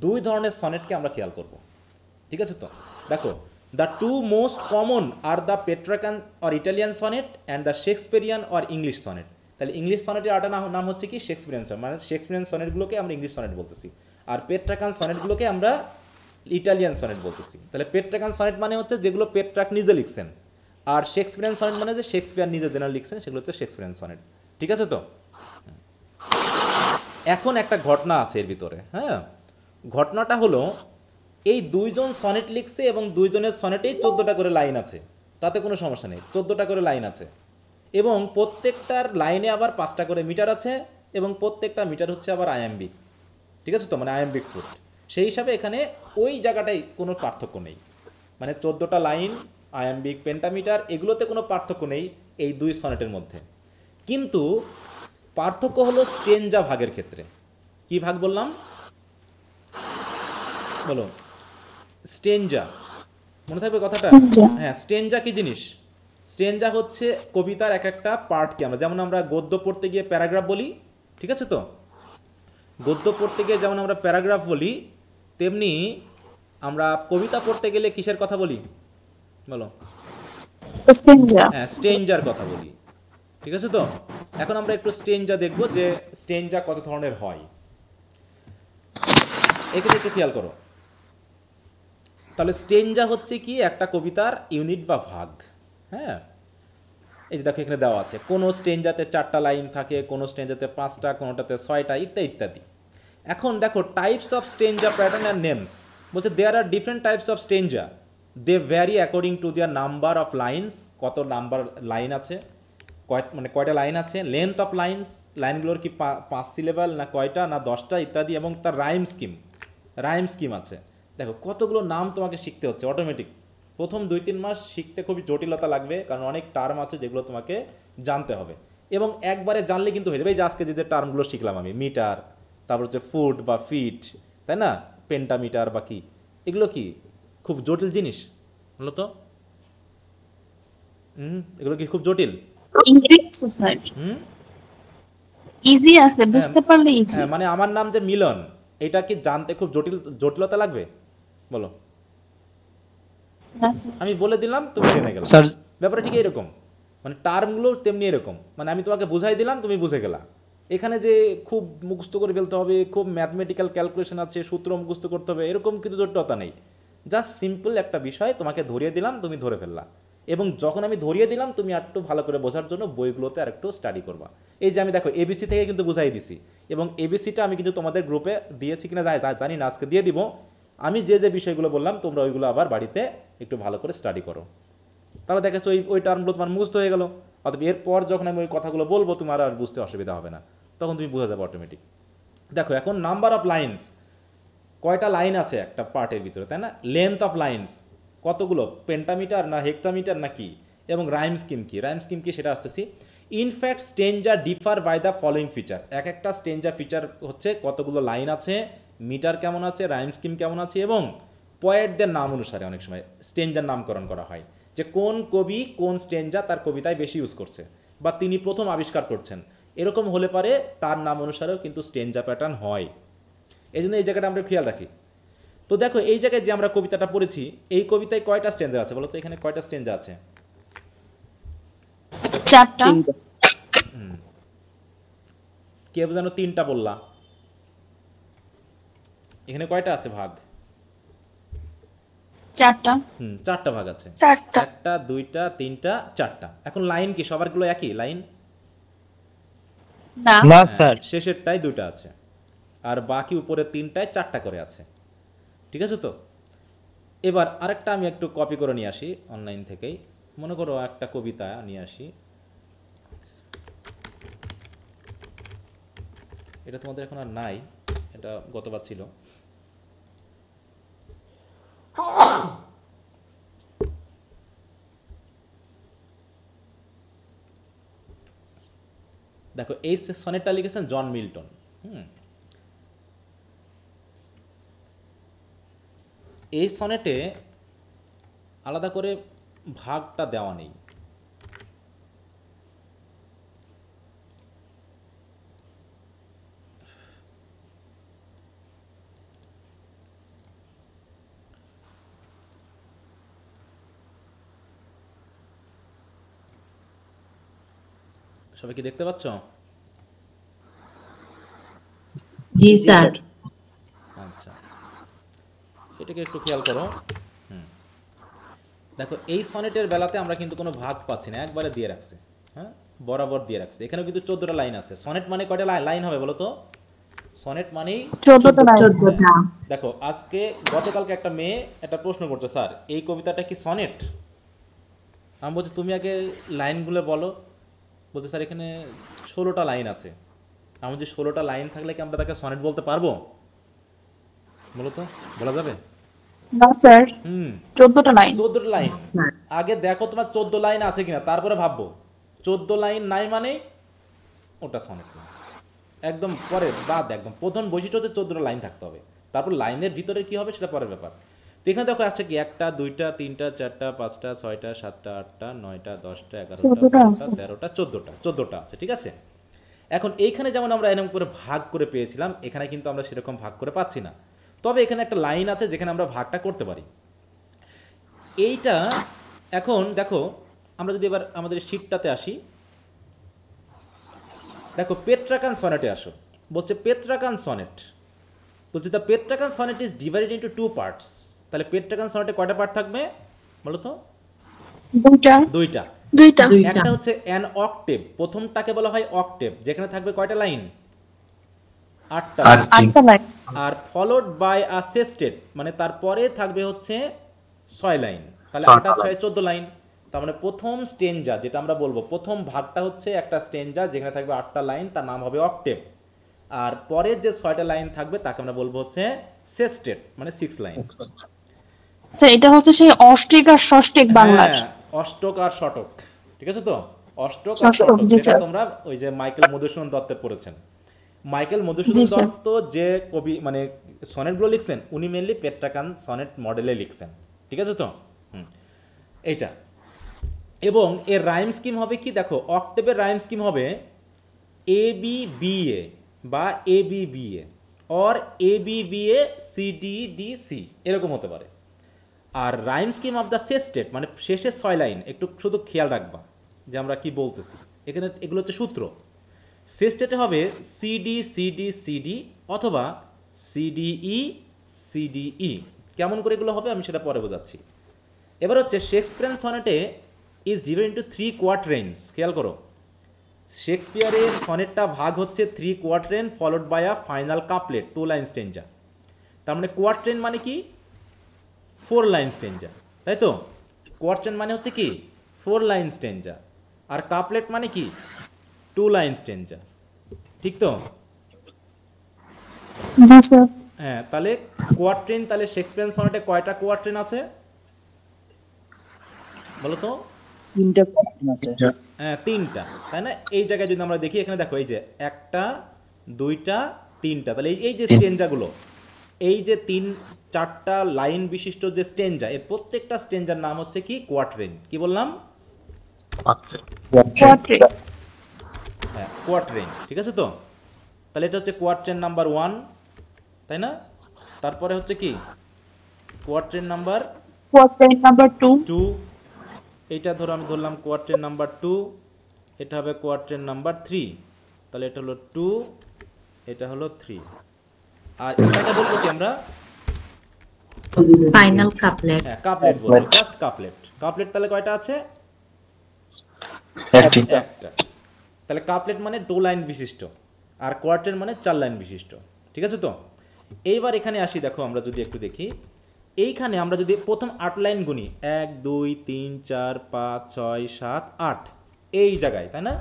2 ধরনের সনেটকে আমরা খেয়াল করব। ঠিক আছে তো? দেখো, the 2 most common are the Petrarchan or Italian sonnet and the Shakespearean or English sonnet. তাহলে ইংলিশ সনেটের আরেকটা নাম হচ্ছে কি শেক্সপিয়ারিয়ান সনেট, মানে শেক্সপিয়ারিয়ান সনেটগুলোকে আমরা ইংলিশ সনেট বলতেছি, আর পেট্রাকান সনেটগুলোকে আমরা ইটালিয়ান সনেট বলতেছি। তাহলে পেট্রাকান সনেট মানে হচ্ছে যেগুলো পেট্রাক নিজে লিখছেন, আর শেক্সপিয়ারিয়ান সনেট মানে যে শেক্সপিয়ার নিজে যেন লিখছেন, সেগুলো হচ্ছে শেক্সপিয়ারিয়ান সনেট। ঠিক আছে তো? এখন একটা ঘটনা আছে এর ভিতরে। হ্যাঁ, ঘটনাটা হলো এই 2 জন সনেট লিখছে এবং 2 জনের সনেটেই 14টা করে লাইন আছে, তাতে কোনো সমস্যা নেই, 14টা করে লাইন আছে, এবং প্রত্যেকটার লাইনে আবার 5টা করে মিটার আছে, এবং প্রত্যেকটা মিটার হচ্ছে আবার আয়াম্বিক। ঠিক আছে তো? মানে আয়াম্বিক ফুট। সেই হিসাবে এখানে ওই জায়গাটায় কোনো পার্থক্য নেই, মানে 14টা লাইন, আয়াম্বিক, পেন্টামিটার, এগুলোতে কোনো পার্থক্য নেই এই 2 সনেটের মধ্যে। কিন্তু পার্থক্য হলো স্টেঞ্জা ভাগের ক্ষেত্রে। কি ভাগ বললাম? বলো। স্টেঞ্জা, মনে থাকবে কথাটা? হ্যাঁ, স্টেঞ্জা কি জিনিস? স্টেঞ্জা হচ্ছে কবিতার এক একটা পার্টকে আমরা, যেমন আমরা গদ্য পড়তে গিয়ে প্যারাগ্রাফ বলি, ঠিক আছে তো? গদ্য পড়তে গিয়ে যেমন আমরা প্যারাগ্রাফ বলি, তেমনি আমরা কবিতা পড়তে গেলে কিসের কথা বলি? বলো। হ্যাঁ, স্টেঞ্জার কথা বলি। ঠিক আছে তো? এখন আমরা একটু স্টেঞ্জা দেখব যে স্টেঞ্জা কত ধরনের হয়। এখানে একটু খেয়াল করো। তাহলে স্টেঞ্জা হচ্ছে কি একটা কবিতার ইউনিট বা ভাগ। হ্যাঁ, এই যে দেখো এখানে দেওয়া আছে, কোনো স্টেঞ্জাতে 4টা লাইন থাকে, কোনো স্টেঞ্জাতে 5টা, কোনোটাতে 6টা, ইত্যাদি ইত্যাদি। এখন দেখো types of stanza pattern and names বলছে there are different types of stanza, they vary according to their number of lines, কত নাম্বার লাইন আছে, মানে কয়টা লাইন আছে, লেন্থ অফ লাইনস, লাইনগুলোর কি 5 সিলেবাল না কয়টা না 10টা ইত্যাদি, এবং তার রাইম স্কিম আছে। দেখো কতগুলো নাম তোমাকে শিখতে হচ্ছে অটোমেটিক। প্রথম 2-3 মাস শিখতে খুবই জটিলতা লাগবে, কারণ অনেক টার্ম আছে যেগুলো তোমাকে জানতে হবে, এবং একবারে জানলে কিন্তু হয়ে যাবে। এই যে আজকে যে টার্মগুলো শিখলাম আমি, মিটার, তারপর হচ্ছে ফুট বা ফিট, তাই না, পেন্টামিটার বা কি, এগুলো কি খুব জটিল জিনিস? বলো তো। এগুলো কি খুব জটিল? ইংরেজি স্যার ইজি আছে, বুঝতে পারলে ইজি। হ্যাঁ, মানে আমার নাম যে মিলন, এটা কি জানতে খুব জটিলতা লাগবে? বলো। না স্যার। আমি বলে দিলাম, তুমি জেনে গেলে। স্যার ব্যাপারটা ঠিক এরকম, মানে টার্মগুলো তেমনি এরকম, মানে আমি তোমাকে বুঝাই দিলাম, তুমি বুঝে গেলা। এখানে যে খুব মুখস্থ করে ফেলতে হবে, খুব ম্যাথমেটিক্যাল ক্যালকুলেশন আছে, সূত্র মুখস্থ করতে হবে, এরকম কিন্তু জটিলতা নেই। জাস্ট সিম্পল একটা বিষয় তোমাকে ধরিয়ে দিলাম, তুমি ধরে ফেললা। এবং যখন আমি ধরিয়ে দিলাম, তুমি আরেকটু ভালো করে বোঝার জন্য বইগুলোতে আরেকটু স্টাডি করবা। এই যে আমি দেখো এবিসি থেকে কিন্তু বুঝাই দিছি, এবং এবিসিটা আমি কিন্তু তোমাদের গ্রুপে দিয়েছি কিনা জানি না, আজকে দিয়ে দিব। আমি যে যে বিষয়গুলো বললাম তোমরা ওইগুলো আবার বাড়িতে একটু ভালো করে স্টাডি করো। তাহলে দেখেছো ওই টার্মগুলো তোমার মুখস্থ হয়ে গেল। অথবা এরপর যখন আমি ওই কথাগুলো বলবো তোমার আর বুঝতে অসুবিধা হবে না, তখন তুমি বুঝে যাবে অটোমেটিক। দেখো এখন নাম্বার অফ লাইন্স, কয়টা লাইন আছে একটা পার্টের ভিতরে, তাই না? লেন্থ অফ লাইন্স কতগুলো, পেন্টামিটার না হেক্টামিটার না কি, এবং রাইম স্কিম কি, রাইম স্কিম কি সেটা আসতেছি। In fact stanza differ by the following feature, এক একটা স্টেঞ্জা ফিচার হচ্ছে কতগুলো লাইন আছে, মিটার কেমন আছে, রাইম স্কিম কেমন আছে, এবং পয়েটদের নাম অনুসারে অনেক সময় স্টেঞ্জার নামকরণ করা হয়, যে কোন কবি কোন স্টেঞ্জা তার কবিতায় বেশি ইউজ করছে বা তিনি প্রথম আবিষ্কার করছেন, এরকম হলে পারে তার নাম অনুসারেও কিন্তু স্টেঞ্জা প্যাটার্ন হয়। এই জন্য এই জায়গাটা আমরা খেয়াল রাখি। তো দেখো এই জায়গায় যে আমরা কবিতাটা পড়েছি, এই কবিতায় কয়টা স্টেঞ্জা আছে বলো তো? এখানে কয়টা স্টেঞ্জা আছে? 4টা। কেউ যেন 3টা বললা। এখানে কয়টা আছে ভাগ? 4টা। 4টা ভাগ আছে। 4টা। 1টা 2টা 3টা 4টা। এখন লাইন কি সবারগুলো একই লাইন? না না স্যার, শেষেরটায় 2টা আছে, আর বাকি উপরের 3টায় 4টা করে আছে। ঠিক আছে তো? এবার আরেকটা আমি একটু কপি করে নিয়ে আসি অনলাইন থেকেই। মনে করো একটা কবিতা নিয়ে আসি, এটা তোমাদের এখন আর নাই, এটা গতবার ছিল। দেখো এই সনেটটা লিখেছেন জন মিল্টন। এই সনেটে আলাদা করে ভাগটা দেওয়া নেই। সবাই কি দেখতে পাচ্ছ? জি স্যার। আচ্ছা, এটাকে একটু খেয়াল করো। দেখো এই সনেটের বেলাতে আমরা কিন্তু কোনো ভাগ পাচ্ছি না, একবারে দিয়ে রাখছে। হ্যাঁ, বরাবর দিয়ে রাখছে। এখানেও কিন্তু 14টা লাইন আছে। সনেট মানে কয়টা লাইন হবে বলো তো? সনেট মানেই 14টা লাইন। 14টা। দেখো আজকে গতকালকে একটা মেয়ে একটা প্রশ্ন করছে, স্যার এই কবিতাটা কি সনেট? আমি বলছি তুমি আগে লাইনগুলো বলো। বলতে স্যার এখানে 16টা লাইন আছে। আমি বলছি 16টা লাইন থাকলে কি আমরা তাকে সনেট বলতে পারবো? বলো তো, বলা যাবে? না স্যার, 14টা লাইন। 14টা লাইন। আগে দেখো তোমার 14 লাইন আছে কিনা, তারপরে ভাববো। 14 লাইন নাই মানে ওটা সনেট না। একদম পরে বাদ, একদম প্রথম বৈশিষ্ট্য হচ্ছে 14টা লাইন থাকতে হবে। তারপর লাইনের ভিতরে কি হবে সেটা পরের ব্যাপার। তো এখানে দেখো আছে কি 1টা 2টা 3টা 4টা 5টা 6টা 7টা 8টা 9টা 10টা 11টা 12টা 13টা 14টা আছে। ঠিক আছে, এখন এইখানে যেমন আমরা এরকম করে ভাগ করে পেয়েছিলাম, এখানে কিন্তু আমরা সেরকম ভাগ করে পাচ্ছি না। তবে এখানে একটা লাইন আছে যেখানে আমরা ভাগটা করতে পারি। এইটা এখন দেখো আমরা যদি এবার আমাদের শিটটাতে আসি, দেখো পেট্রাকান সনেটে আসো। বলছে পেট্রাকান সনেট, বলছে the Petrarchan sonnet is divided into 2 parts. তাহলে পেট্রাকান সনেটে কয়টা পার্ট থাকবে বলো তো? 2টা। একটা হচ্ছে অ্যান অক্টেভ, প্রথমটাকে বলা হয় অক্টেভ, যেখানে থাকবে কয়টা লাইন? 8টা লাইন। আর ফলোড বাই আ সেস্টেট, মানে তারপরে থাকবে হচ্ছে 6 লাইন। তাহলে 8 আর 6 14 লাইন। তার মানে প্রথম স্টেঞ্জা যেটা আমরা বলবো, প্রথম ভাগটা হচ্ছে একটা স্টেঞ্জা যেখানে থাকবে 8টা লাইন, তার নাম হবে অক্টেভ। আর পরের যে 6টা লাইন থাকবে তাকে আমরা বলবো হচ্ছে সেস্টেট, মানে 6 লাইন। স্যার এটা হচ্ছে সেই অষ্টক আর ষষ্ঠক বাংলার। অষ্টক আর শতক, ঠিক আছে তো? অষ্টক আর ষষ্ঠক, শতক, জি যেটা স্যার। তোমরা ওই যে মাইকেল মধুসূদন দত্তে পড়েছেন। মাইকেল মধুসূদন জি স্যার। দত্ত যে কবি মানে সনেটগুলো লিখছেন, উনি মেনলি পেট্রাকান সনেট মডেলে লিখছেন। ঠিক আছে তো? এইটা। এবং এর রাইম স্কিম হবে কি, দেখো অক্টেভের রাইম স্কিম হবে এ বি বি এ বা A B B A, or A B B A C D D C এরকম হতে পারে। আর rhyme scheme of the sestet মানে শেষের 6 লাইন একটু শুধু খেয়াল রাখবা যে আমরা কি বলতেছি এখানে। এগুলো হচ্ছে সূত্র। সেস্টেটে হবে সিডি সিডি সিডি অথবা সিডিই সিডিই। কেমন করে এগুলো হবে আমি সেটা পরে বোঝাচ্ছি। এবার হচ্ছে শেক্সপিয়ার সনেটে ইজ ডিভাইডেড ইন্টু 3 কোয়ার্ট্রেন্স। খেয়াল করো, শেক্সপিয়ারের সনেটটা ভাগ হচ্ছে 3 quatrain followed by a final couplet 2 line stanza. তার মানে কোয়ার্ট্রেন মানে কি 4 লাইন স্টেঞ্জা, তাই তো? কোয়ার্ট্রেন মানে হচ্ছে কি 4 লাইন স্টেঞ্জা, আর কাপলেট মানে কি 2 লাইন স্টেঞ্জা, ঠিক তো? জি স্যার। হ্যাঁ, তাহলে কোয়ার্ট্রেন, তাহলে শেক্সপিয়ার সনেটে কয়টা কোয়ার্ট্রেন আছে বলো তো? 3টা কোয়ার্ট্রেন আছে। হ্যাঁ 3টা, তাই না? এই জায়গায় যদি আমরা দেখি এখানে দেখো এই যে 1টা 2টা 3টা, তাহলে এই যে স্টেঞ্জাগুলো, এই যে 3-4টা লাইন বিশিষ্ট যে স্টেঞ্জা, এর প্রত্যেকটা স্টেঞ্জার নাম হচ্ছে কি কোয়ার্ট্রেন। কি বললাম? হ্যাঁ কোয়ার্ট্রেন, ঠিক আছে তো? তাহলে এটা হচ্ছে কোয়ার্ট্রেন নাম্বার 1, তাই না? তারপরে হচ্ছে কি কোয়ার্ট্রেন নাম্বার 2। এইটা ধরো আমি ধরলাম কোয়ার্ট্রেন নাম্বার 2, এটা হবে কোয়ার্ট্রেন নাম্বার 3, তাহলে এটা হলো 2, এটা হলো 3, আর এটাকে বলবো কি আমরা ফাইনাল কাপলেট। হ্যাঁ কাপলেট বলবো, জাস্ট কাপলেট। কাপলেট তাহলে কয়টা আছে? একটা। তাহলে কাপলেট মানে 2 লাইন বিশিষ্ট, আর কোয়ার্ট্রেন মানে 4 লাইন বিশিষ্ট, ঠিক আছে তো? এইবার এখানে আসি, দেখো আমরা যদি একটু দেখি, এইখানে আমরা যদি প্রথম 8 লাইন গুনি 1 2 3 4 5 6 7 8 এই জায়গায়, তাই না?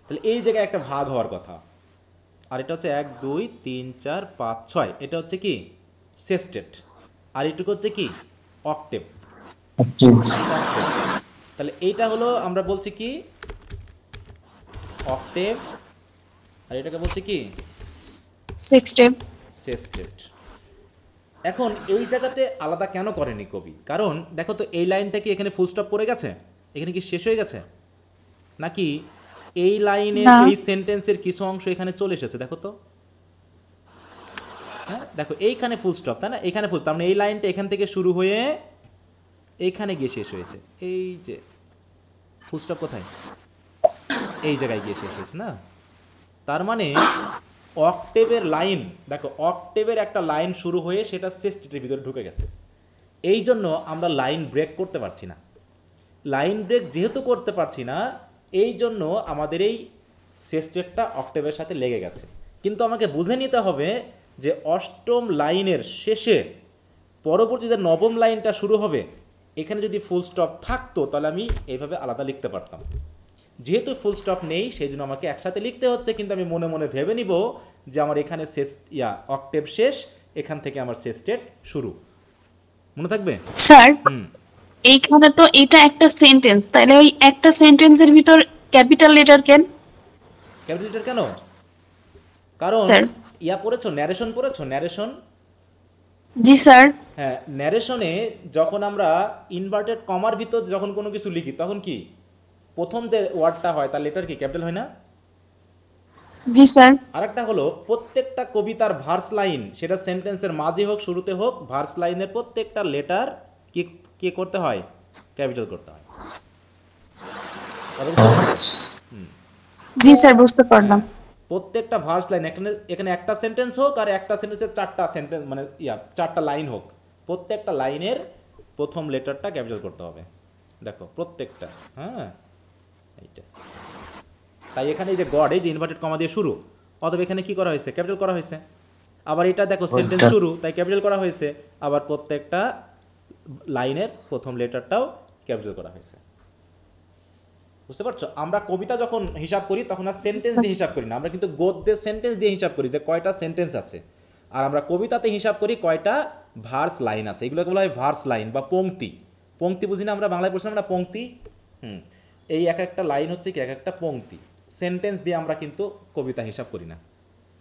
তাহলে এই জায়গায় একটা ভাগ হওয়ার কথা, আর এটা হচ্ছে 1 2 3 4 5 6, এটা হচ্ছে কি সেস্টেট, আর এটুকু হচ্ছে কি অক্টেভ। তাহলে এইটা হলো আমরা বলছি কি অক্টেভ, আর এটাকে বলছি কি সেস্টেট। এখন এই জায়গাতে আলাদা কেন করেনি কবি? কারণ দেখো তো এই লাইনটা কি এখানে ফুল স্টপ পড়ে গেছে, এখানে কি শেষ হয়ে গেছে, নাকি এই লাইনের এই সেন্টেন্সের কিছু অংশ এখানে চলে এসেছে? দেখো তো, হ্যাঁ দেখো এইখানে ফুল স্টপ, তাই না? এখানে ফুল, তার মানে এই লাইনটা এখান থেকে শুরু হয়ে এইখানে গিয়ে শেষ হয়েছে। এই যে ফুল স্টপ কোথায়? এই জায়গায় গিয়ে শেষ হয়েছে না? তার মানে অক্টেভের লাইন, দেখো অক্টেভের একটা লাইন শুরু হয়ে সেটা সেস্টেটের ভিতরে ঢুকে গেছে। এই জন্য আমরা লাইন ব্রেক করতে পারছি না। লাইন ব্রেক যেহেতু করতে পারছি না, এই জন্য আমাদের এই সেস্টেটটা অক্টেভের সাথে লেগে গেছে। কিন্তু আমাকে বুঝে নিতে হবে যে 8ম লাইনের শেষে পরবর্তী যে 9ম লাইনটা শুরু হবে, এখানে যদি ফুল স্টপ থাকতো তাহলে আমি এইভাবে আলাদা লিখতে পারতাম। যেহেতু ফুল স্টপ নেই সেই জন্য আমাকে একসাথে লিখতে হচ্ছে, কিন্তু আমি মনে মনে ভেবে নিব যে আমার এখানে অক্টেভ শেষ, এখান থেকে আমার সেস্টেট শুরু। মনে থাকবে স্যার? এইখানে তো এটা একটা সেন্টেন্স, তাহলে ওই একটা সেন্টেন্সের ভিতর ক্যাপিটাল লেটার কেন? ক্যাপিটাল লেটার কেন? কারণ পড়েছো, ন্যারেশন পড়েছো? ন্যারেশন? জি স্যার। হ্যাঁ, ন্যারেশনে যখন আমরা ইনভার্টেড কমার ভিতর যখন কোনো কিছু লিখি, তখন কি প্রথম যে ওয়ার্ডটা হয় তার লেটার কি ক্যাপিটাল হয় না? জি স্যার। আরেকটা হলো প্রত্যেকটা কবিতার ভার্স লাইন, সেটা সেন্টেন্সের মাঝে হোক শুরুতে হোক, ভার্স লাইনের প্রত্যেকটা লেটার কি করতে হয়? ক্যাপিটাল করতে হয়। জি স্যার, বুঝতে পারলাম। প্রত্যেকটা ভার্স লাইন, এখানে একটা সেন্টেন্স হোক আর একটা সেন্টেন্সের 4টা সেন্টেন্স মানে 4টা লাইন হোক, প্রত্যেকটা লাইনের প্রথম লেটারটা ক্যাপিটাল করতে হবে। দেখো প্রত্যেকটা, হ্যাঁ এইটা। তাই এখানে এই যে গড, এই যে ইনভার্টেড কমা দিয়ে শুরু, অথবা এখানে কি করা হয়েছে? ক্যাপিটাল করা হয়েছে। আবার এটা দেখো সেন্টেন্স শুরু, তাই ক্যাপিটাল করা হয়েছে। আবার প্রত্যেকটা লাইনের প্রথম লেটারটাও ক্যাপিটাল করা হয়েছে। বুঝতে পারছো? আমরা কবিতা যখন হিসাব করি তখন আর সেন্টেন্স দিয়ে হিসাব করি না, আমরা কিন্তু গদ্যের সেন্টেন্স দিয়ে হিসাব করি যে কয়টা সেন্টেন্স আছে। আর আমরা কবিতাতে হিসাব করি কয়টা ভার্স লাইন আছে। এগুলোকে বলা হয় ভার্স লাইন বা পংক্তি। পংক্তি বুঝি না আমরা বাংলায় পড়ছিলাম না, পংক্তি। এই এক একটা লাইন হচ্ছে কি এক একটা পংক্তি। সেন্টেন্স দিয়ে আমরা কিন্তু কবিতা হিসাব করি না,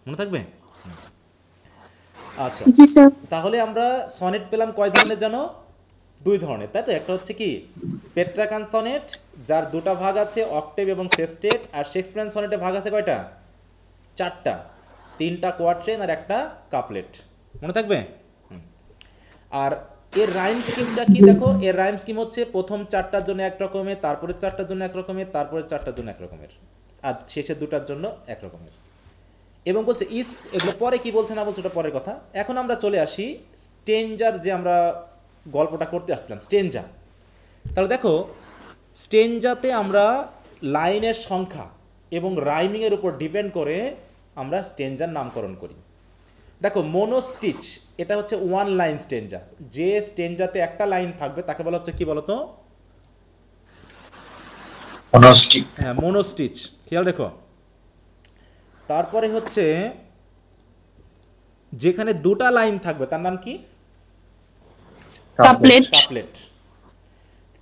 মনে থাকবে? আচ্ছা, তাহলে আমরা সনেট পেলাম কয় ধরনের জানো? 2 ধরনের, তাই তো? একটা হচ্ছে কি পেট্রাকান সনেট, যার 2টা ভাগ আছে, অক্টেভ এবং সেস্টেট। আর শেক্সপিয়ার সনেটে ভাগ আছে কয়টা? 4টা। 3টা কোয়াট্রেন আর একটা কাপলেট, মনে থাকবে? আর এর রাইম স্কিমটা কি দেখো, এর রাইম স্কিম হচ্ছে প্রথম 4টার জন্য এক রকমের, তারপরে 4টার জন্য এক রকমের, তারপরে 4টার জন্য এক রকমের, আর শেষের 2টার জন্য এক রকমের। এবং বলছে ইস, এগুলো পরে কি বলছে না বলছে ওটা পরের কথা। এখন আমরা চলে আসি স্টেঞ্জার, যে আমরা গল্পটা করতে আসছিলাম স্টেঞ্জা। তাহলে দেখো স্টেঞ্জাতে আমরা লাইনের সংখ্যা এবং রাইমিংয়ের উপর ডিপেন্ড করে আমরা স্টেঞ্জার নামকরণ করি। দেখো মোনোস্টিচ, এটা হচ্ছে 1 লাইন স্টেঞ্জা। যে স্টেঞ্জাতে একটা লাইন থাকবে তাকে বলা হচ্ছে কি বলতো? মোনোস্টিচ। হ্যাঁ, মোনোস্টিচ, খেয়াল রেখো। তারপরে হচ্ছে যেখানে 2টা লাইন থাকবে তার নাম কি? কাপলেট। কাপলেট।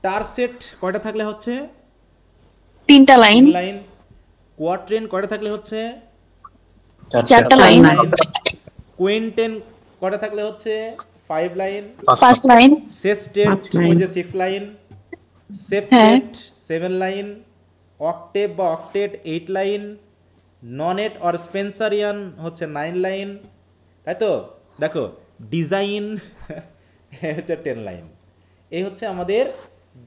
টারসেট কয়টা থাকলে হচ্ছে? 3টা লাইন। লাইন। কোয়াট্রেন কয়টা থাকলে হচ্ছে? 4টা লাইন। কুইন্টেন কয়টা থাকলে হচ্ছে? 5 লাইন। 5 লাইন। সেস্টেট 5 লাইন। ওই যে 6 লাইন। সেপ্টেট 7 লাইন। অক্টেভ বা অক্টেট 8 লাইন। ননেট অর স্পেন্সারিয়ান হচ্ছে 9 লাইন, তাই তো? দেখো ডিজাইন হচ্ছে 10 লাইন। এই হচ্ছে আমাদের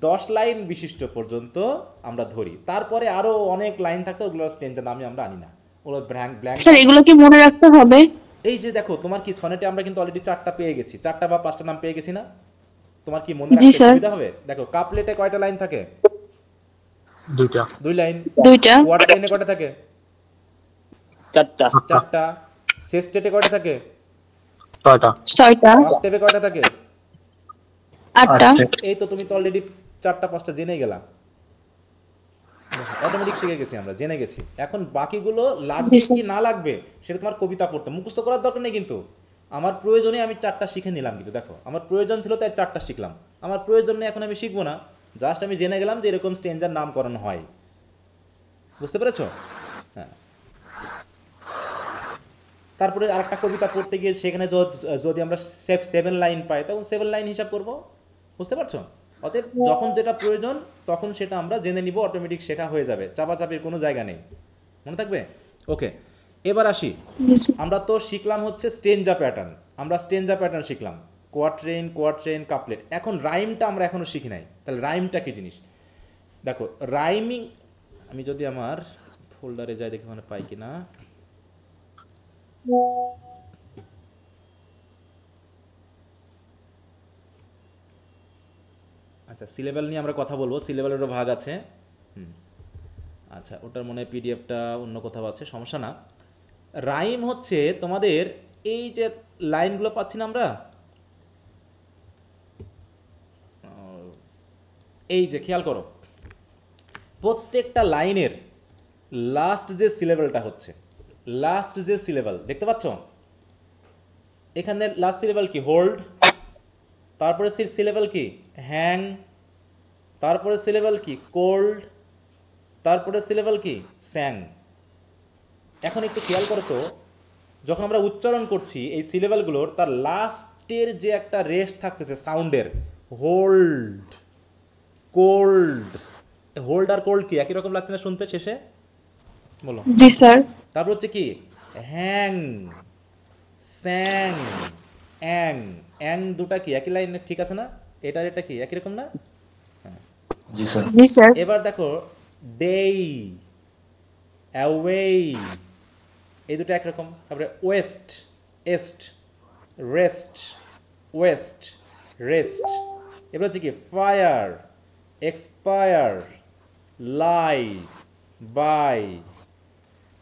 10 লাইন বিশিষ্ট পর্যন্ত আমরা ধরি। তারপরে আরো অনেক লাইন থাকতো, ওগুলোর স্টেঞ্জার নামে আমরা আনি না, ওগুলো ব্ল্যাঙ্ক। স্যার এগুলো কি মনে রাখতে হবে? এই যে দেখো তোমার কি সনেটে আমরা কিন্তু অলরেডি 4টা পেয়ে গেছি, 4টা বা 5টা নাম পেয়ে গেছি না? তোমার কি মনে জি রাখতে স্যার। সুবিধা হবে? দেখো কাপলেটে কয়টা লাইন থাকে? 2টা। 2 লাইন। 2টা। কোয়াট্রেনে কয়টা থাকে? 4টা। 4টা। সেস্টেটে কয়টা থাকে? 6টা। 6টা। অক্টেভে কয়টা থাকে? 8টা। এই তো তুমি তো অলরেডি 4টা 5টা জেনে গেলা, অটোমেটিক শিখে গেছি আমরা, জেনে গেছি। এখন বাকিগুলো লাগবে কি না লাগবে সেটা তোমার কবিতা পড়তে মুখস্থ করার দরকার নেই, কিন্তু আমার প্রয়োজনে আমি 4টা শিখে নিলাম। কিন্তু দেখো আমার প্রয়োজন ছিল তাই 4টা শিখলাম, আমার প্রয়োজন নেই এখন আমি শিখবো না, জাস্ট আমি জেনে গেলাম যে এরকম স্টেঞ্জার নামকরণ হয়। বুঝতে পেরেছো? হ্যাঁ। তারপরে আরেকটা কবিতা পড়তে গিয়ে সেখানে যদি আমরা 7 লাইন পাই তখন 7 লাইন হিসাব করব। বুঝতে পারছো? অতএব যখন যেটা প্রয়োজন তখন সেটা আমরা জেনে নিব, অটোমেটিক শেখা হয়ে যাবে, চাপাচাপির কোনো জায়গা নেই, মনে থাকবে? ওকে, এবার আসি। আমরা তো শিখলাম হচ্ছে স্টেঞ্জা প্যাটার্ন, আমরা স্টেঞ্জা প্যাটার্ন শিখলাম, কোয়াট্রেন, কোয়াট্রেন, কাপলেট। এখন রাইমটা আমরা এখনো শিখি নাই। তাহলে রাইমটা কি জিনিস? দেখো রাইমিং, আমি যদি আমার ফোল্ডারে যাই দেখি ওখানে পাই কিনা। আচ্ছা, সিলেবেল নিয়ে আমরা কথা বলবো, সিলেবেলেরও ভাগ আছে। আচ্ছা, ওটার মনে হয় পিডিএফটা অন্য কোথাও আছে, সমস্যা না। রাইম হচ্ছে তোমাদের এই যে লাইনগুলো পাচ্ছি না আমরা, এই যে খেয়াল করো প্রত্যেকটা লাইনের লাস্ট যে সিলেবেলটা হচ্ছে, লাস্ট যে সিলেবেল দেখতে পাচ্ছ এখানে, লাস্ট সিলেবেল কি? হোল্ড। তারপরে সিলেবেল কি? হ্যাং। তারপরে সিলেবেল কি? কোল্ড। তারপরে সিলেবেল কি? স্যাং। এখন একটু খেয়াল করো তো, যখন আমরা উচ্চারণ করছি এই সিলেবেলগুলোর, তার লাস্টের যে একটা রেস্ট থাকতেছে সাউন্ডের, হোল্ড, কোল্ড। হোল্ড আর কোল্ড কি একই রকম লাগছে না শুনতে শেষে? বলো। জি স্যার। তারপর হচ্ছে কি? Hang, স্যাং, Ang. অ্যাং দুটা কি একই লাইনে ঠিক আছে না? এটা এটা কি একই রকম না? জি স্যার। জি স্যার। এবার দেখো ডেই, অ্যাওয়ে, এই দুটো একরকম। তারপরে west, est, rest, west, rest. এবার হচ্ছে কি? Fire, expire, lie, by,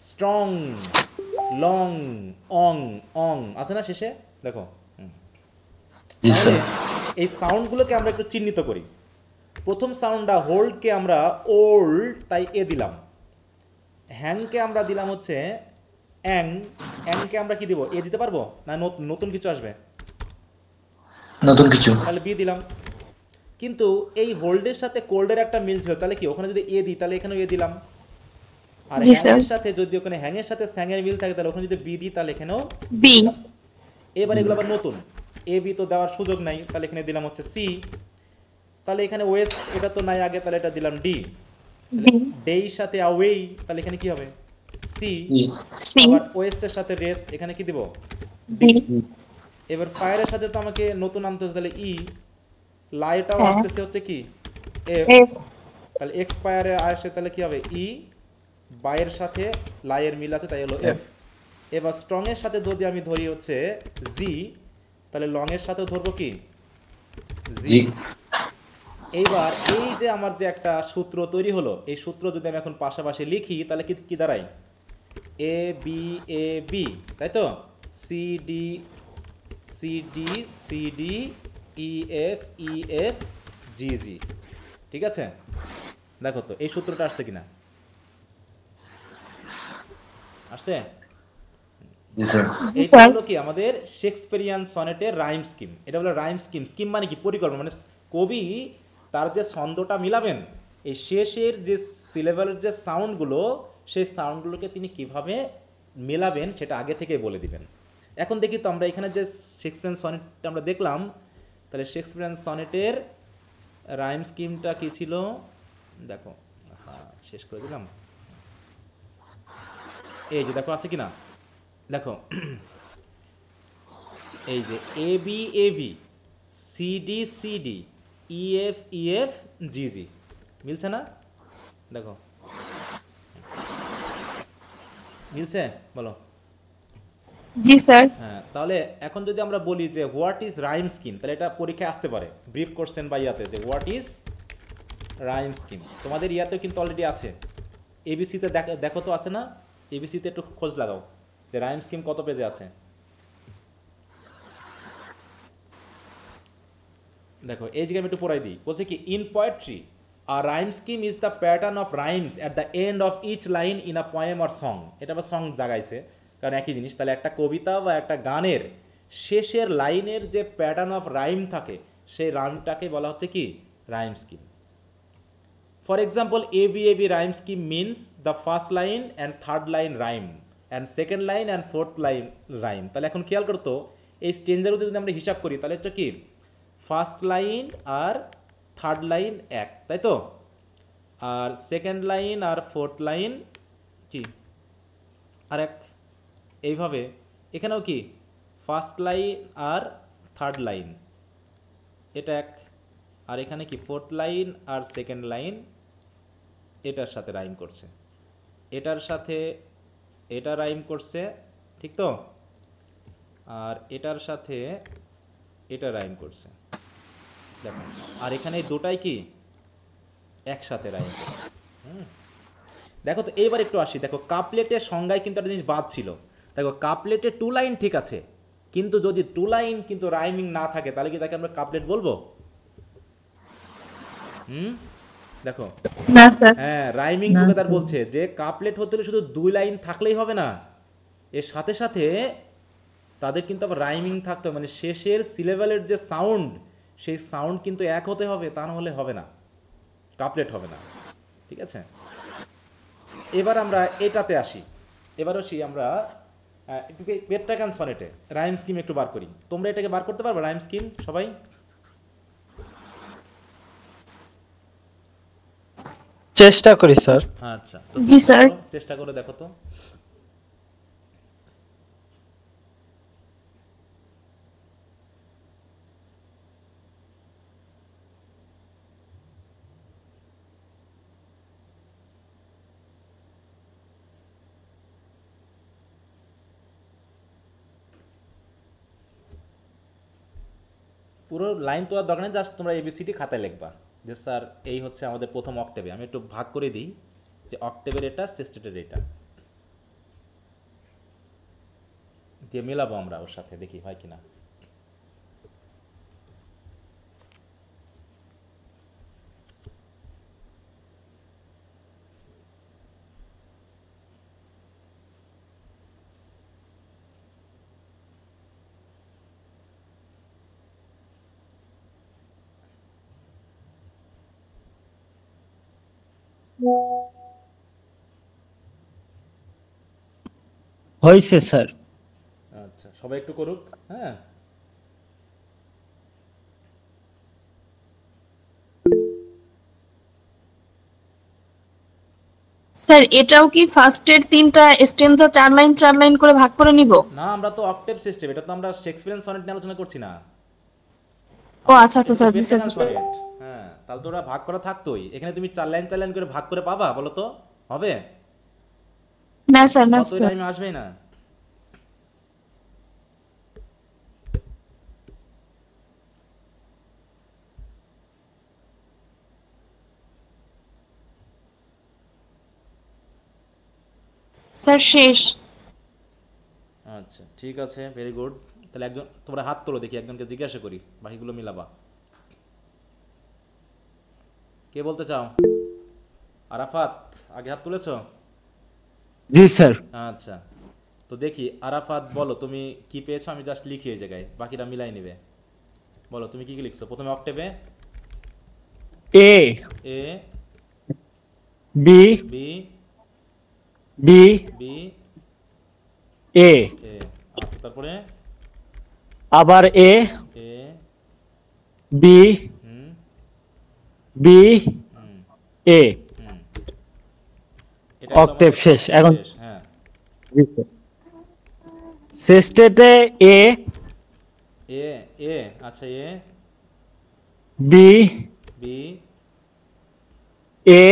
strong, long, ong, ong আছে না শেষে? দেখো এই সাউন্ডগুলোকে আমরা একটু চিহ্নিত করি। প্রথম সাউন্ডটা হোল্ডকে আমরা ওল্ড তাই এ দিলাম, হ্যাংকে আমরা দিলাম হচ্ছে অ্যাং, অ্যাংকে আমরা কি দিব? এ দিতে পারবো না? নতুন কিছু আসবে, নতুন কিছু, তাহলে বি দিলাম। কিন্তু এই হোল্ডের সাথে কোল্ডের একটা মিল ছিল, তাহলে কি ওখানে যদি এ দিই তাহলে এখানেও এ দিলাম। আর হ্যাংয়ের সাথে যদি ওখানে হ্যাংয়ের সাথে স্যাংয়ের মিল থাকে তাহলে ওখানে যদি বি দিই তাহলে এখানেও বি। এবার এগুলো আবার নতুন, এ বি তো দেওয়ার সুযোগ নাই, তাহলে এখানে দিলাম হচ্ছে সি। তাহলে এখানে ওয়েস্ট এটা তো নাই আগে, তাহলে এটা দিলাম ডি। ডের সাথে আওয়েই, তাহলে এখানে কি হবে? সি, ই সি, আবার ওয়েস্টের সাথে রেস্ট, এখানে কি দিব? ডি, এবার ফায়ারের সাথে তো আমাকে নতুন আনতে হচ্ছে, তাহলে ই, লাইটাও হ্যাঁ, আসতেছে হচ্ছে কি এফ, এফ, তাহলে এক্সপায়ারে আসে, তাহলে কি হবে? ই, বায়ের সাথে লাইয়ের মিল আছে তাই হলো এফ। এবার স্ট্রং এর সাথে যদি আমি ধরি হচ্ছে জি, তাহলে লং এর সাথে ধরবো কি? জি। জি এইবার এই যে আমার যে একটা সূত্র তৈরি হলো, এই সূত্র যদি আমি এখন পাশাপাশি লিখি তাহলে কি কি দাঁড়ায়? এ বি এ বি, তাই তো? C D C D C D E F G G, ঠিক আছে? দেখো তো এই সূত্রটা আসছে কিনা? আসছে? জি স্যার এইটা হলো কি আমাদের শেক্সপিয়ারিয়ান সনেটের রাইম স্কিম। এটা হলো রাইম স্কিম। স্কিম মানে কি? পরিকল্পনা, মানে কবি তার যে ছন্দটা মিলাবেন, এই শেষের যে সিলেবালের যে সাউন্ডগুলো, সেই সাউন্ডগুলোকে তিনি কিভাবে মেলাবেন সেটা আগে থেকেই বলে দিবেন। এখন দেখি তো আমরা এখানে যে শেক্সপিয়ারিয়ান সনেটটা আমরা দেখলাম, তাহলে শেক্সপিয়ারিয়ান সনেটের রাইম স্কিমটা কি ছিল? দেখো, হ্যাঁ শেষ করে দিলাম। এই যে দেখো আছে কিনা, দেখো এই যে A B C D E F G G, মিলছে না? দেখো মিলছে, বলো। জি স্যার, হ্যাঁ, তাহলে এখন যদি আমরা বলি যে হোয়াট ইজ রাইম স্কিম, তাহলে এটা পরীক্ষায় আসতে পারে ব্রিফ কোশ্চেন বা ইয়াতে, যে হোয়াট ইজ রাইম স্কিম। তোমাদের ইয়াতেও কিন্তু অলরেডি আছে, এবিসিতে দেখো তো আছে না? এবিসিতে একটু খোঁজ লাগাও যে রাইম স্কিম কত পেজে আছে। দেখো এই জায়গায় আমি একটু পড়াই দিই, বলছে কি in poetry a rhyme scheme is the pattern of rhymes at the end of each line in a poem or song. এটা আবার সং জাগাইছে, কারণ একই জিনিস। তাহলে একটা কবিতা বা একটা গানের শেষের লাইনের যে প্যাটার্ন অফ রাইম থাকে, সেই রাইমটাকে বলা হচ্ছে কি? Rhyme scheme. For example A B rhyme scheme means the first line and third line rhyme and second line and fourth line rhyme. তাহলে এখন খেয়াল করতো এই স্ট্রেঞ্জারগুলো যদি আমরা হিসাব করি, তাহলে হচ্ছে কি ফার্স্ট লাইন আর থার্ড লাইন এক, তাই তো? আর সেকেন্ড লাইন আর ফোর্থ লাইন কি আর এক। এইভাবে এখানেও কি ফার্স্ট লাইন আর থার্ড লাইন এটা এক, আর এখানে কি ফোর্থ লাইন আর সেকেন্ড লাইন এটার সাথে রাইম করছে, এটার সাথে এটা রাইম করছে, ঠিক তো? আর এটার সাথে এটা রাইম করছে, দেখো। আর এখানে এই দুটাই কি একসাথে রাইম করছে। দেখো তো এবার একটু আসি, দেখো কাপলেটের সংজ্ঞায় কিন্তু একটা জিনিস বাদ ছিল। দেখো কাপলেটে টু লাইন ঠিক আছে, কিন্তু যদি টু লাইন কিন্তু রাইমিং না থাকে, তাহলে কি তাকে আমরা কাপলেট বলবো? দেখো, না স্যার, হ্যাঁ রাইমিং না, টুগেদার স্যার। বলছে যে কাপলেট হতে হলে শুধু দুই লাইন থাকলেই হবে না, এর সাথে সাথে তাদের কিন্তু আবার রাইমিং থাকতে হবে, মানে শেষের সিলেবেলের যে সাউন্ড, সেই সাউন্ড কিন্তু এক হতে হবে, তা না হলে হবে না, কাপলেট হবে না, ঠিক আছে? এবার আমরা এটাতে আসি, এবার আসি আমরা পেট্রাকান সনেটে রাইম স্কিম একটু বার করি। তোমরা এটাকে বার করতে পারবে রাইম স্কিম সবাই? চেষ্টা করি স্যার। আচ্ছা, তো জি স্যার। চেষ্টা করে দেখো তো। পুরো লাইন তো আর দরকার নেই, জাস্ট তোমরা এবিসিডি খাতায় লিখবা যে স্যার এই হচ্ছে আমাদের প্রথম অক্টেভে। আমি একটু ভাগ করে দিই যে অক্টেভের এটা, সেস্টেটের এটা দিয়ে মেলাবো আমরা ওর সাথে, দেখি হয় কিনা। হয়েছে স্যার। আচ্ছা, সবাই একটু করুক। হ্যাঁ, স্যার এটাও কি ফার্স্টের 3টা স্ট্যান্সা 4 লাইন করে ভাগ করে নিব? না, আমরা তো অক্টেভ সিস্টেম, এটা তো আমরা শেক্সপিয়ারিয়ান সনেট নিয়ে আলোচনা করছি না। ও আচ্ছা স্যার, জি স্যার। হ্যাঁ, তাহলে তো ওরা ভাগ করা থাকতোই। এখানে তুমি 4 লাইন করে ভাগ করে পাবা, বলো তো হবে? না স্যার, না অত স্যার। টাইমে আসবেই না। স্যার শেষ। আচ্ছা ঠিক আছে, ভেরি গুড। তাহলে একজন তোমরা হাত তোলো দেখি, একজনকে জিজ্ঞাসা করি, বাকিগুলো মিলাবা। কে বলতে চাও? আরাফাত আগে হাত তুলেছ? জি স্যার। আচ্ছা, তো দেখি আরাফাত বলো তুমি কি পেয়েছো, আমি জাস্ট লিখি এই জায়গায়, বাকিরা মিলাই নেবে। বলো তুমি কি কি লিখছো। প্রথমে অক্টেভে এ এ বি বি বি বি এ, এ, আচ্ছা তারপরে আবার এ এ বি হুম বি হুম এ। হুম, এটা হলো অক্টেভ আমাদের শেষ। octave এখন শেষ, হ্যাঁ। সেস্টেটে এ এ এ আচ্ছা, এ বি বি এ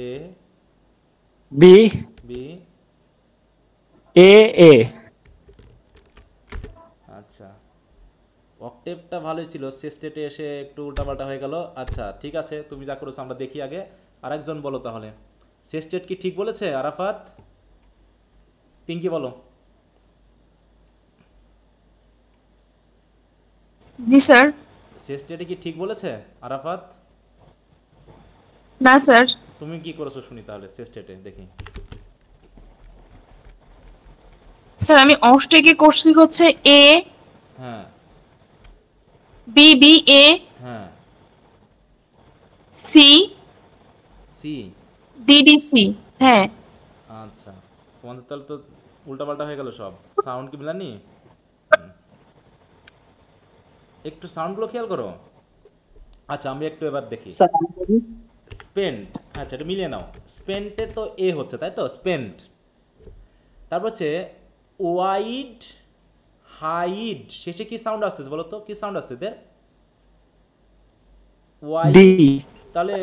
এ বি বি এ এ। আচ্ছা, অক্টেভটা ভালোই ছিল, সেস্টেটে এসে একটু উল্টাপাল্টা হয়ে গেল। আচ্ছা ঠিক আছে, তুমি যা করেছো আমরা দেখি আগে। আরেকজন বলো তাহলে, সেস্টেট কি ঠিক বলেছে আরাফাত? পিঙ্কি বলো। জি স্যার। সেস্টেটে কি ঠিক বলেছে আরাফাত? না স্যার। তুমি কি করেছো শুনি তাহলে সেস্টেটে দেখি। স্যার আমি অংশটাকে করছি হচ্ছে এ হ্যাঁ বি বি এ হ্যাঁ C C. D D C. হ্যাঁ আচ্ছা, তোমাদের তাহলে তো উল্টাপাল্টা হয়ে গেল সব, সাউন্ড কি মিলানি? একটু সাউন্ডগুলো খেয়াল করো। আচ্ছা আমি একটু এবার দেখি। স্পেন্ট, আচ্ছা এটা মিলিয়ে নাও। স্পেন্টে তো এ হচ্ছে তাই তো, স্পেন্ট। তারপর হচ্ছে ওয়াইড হাইড, শেষে কি সাউন্ড আসছে বলো তো, কি সাউন্ড আসছে এদের? ওয়াইড, তাহলে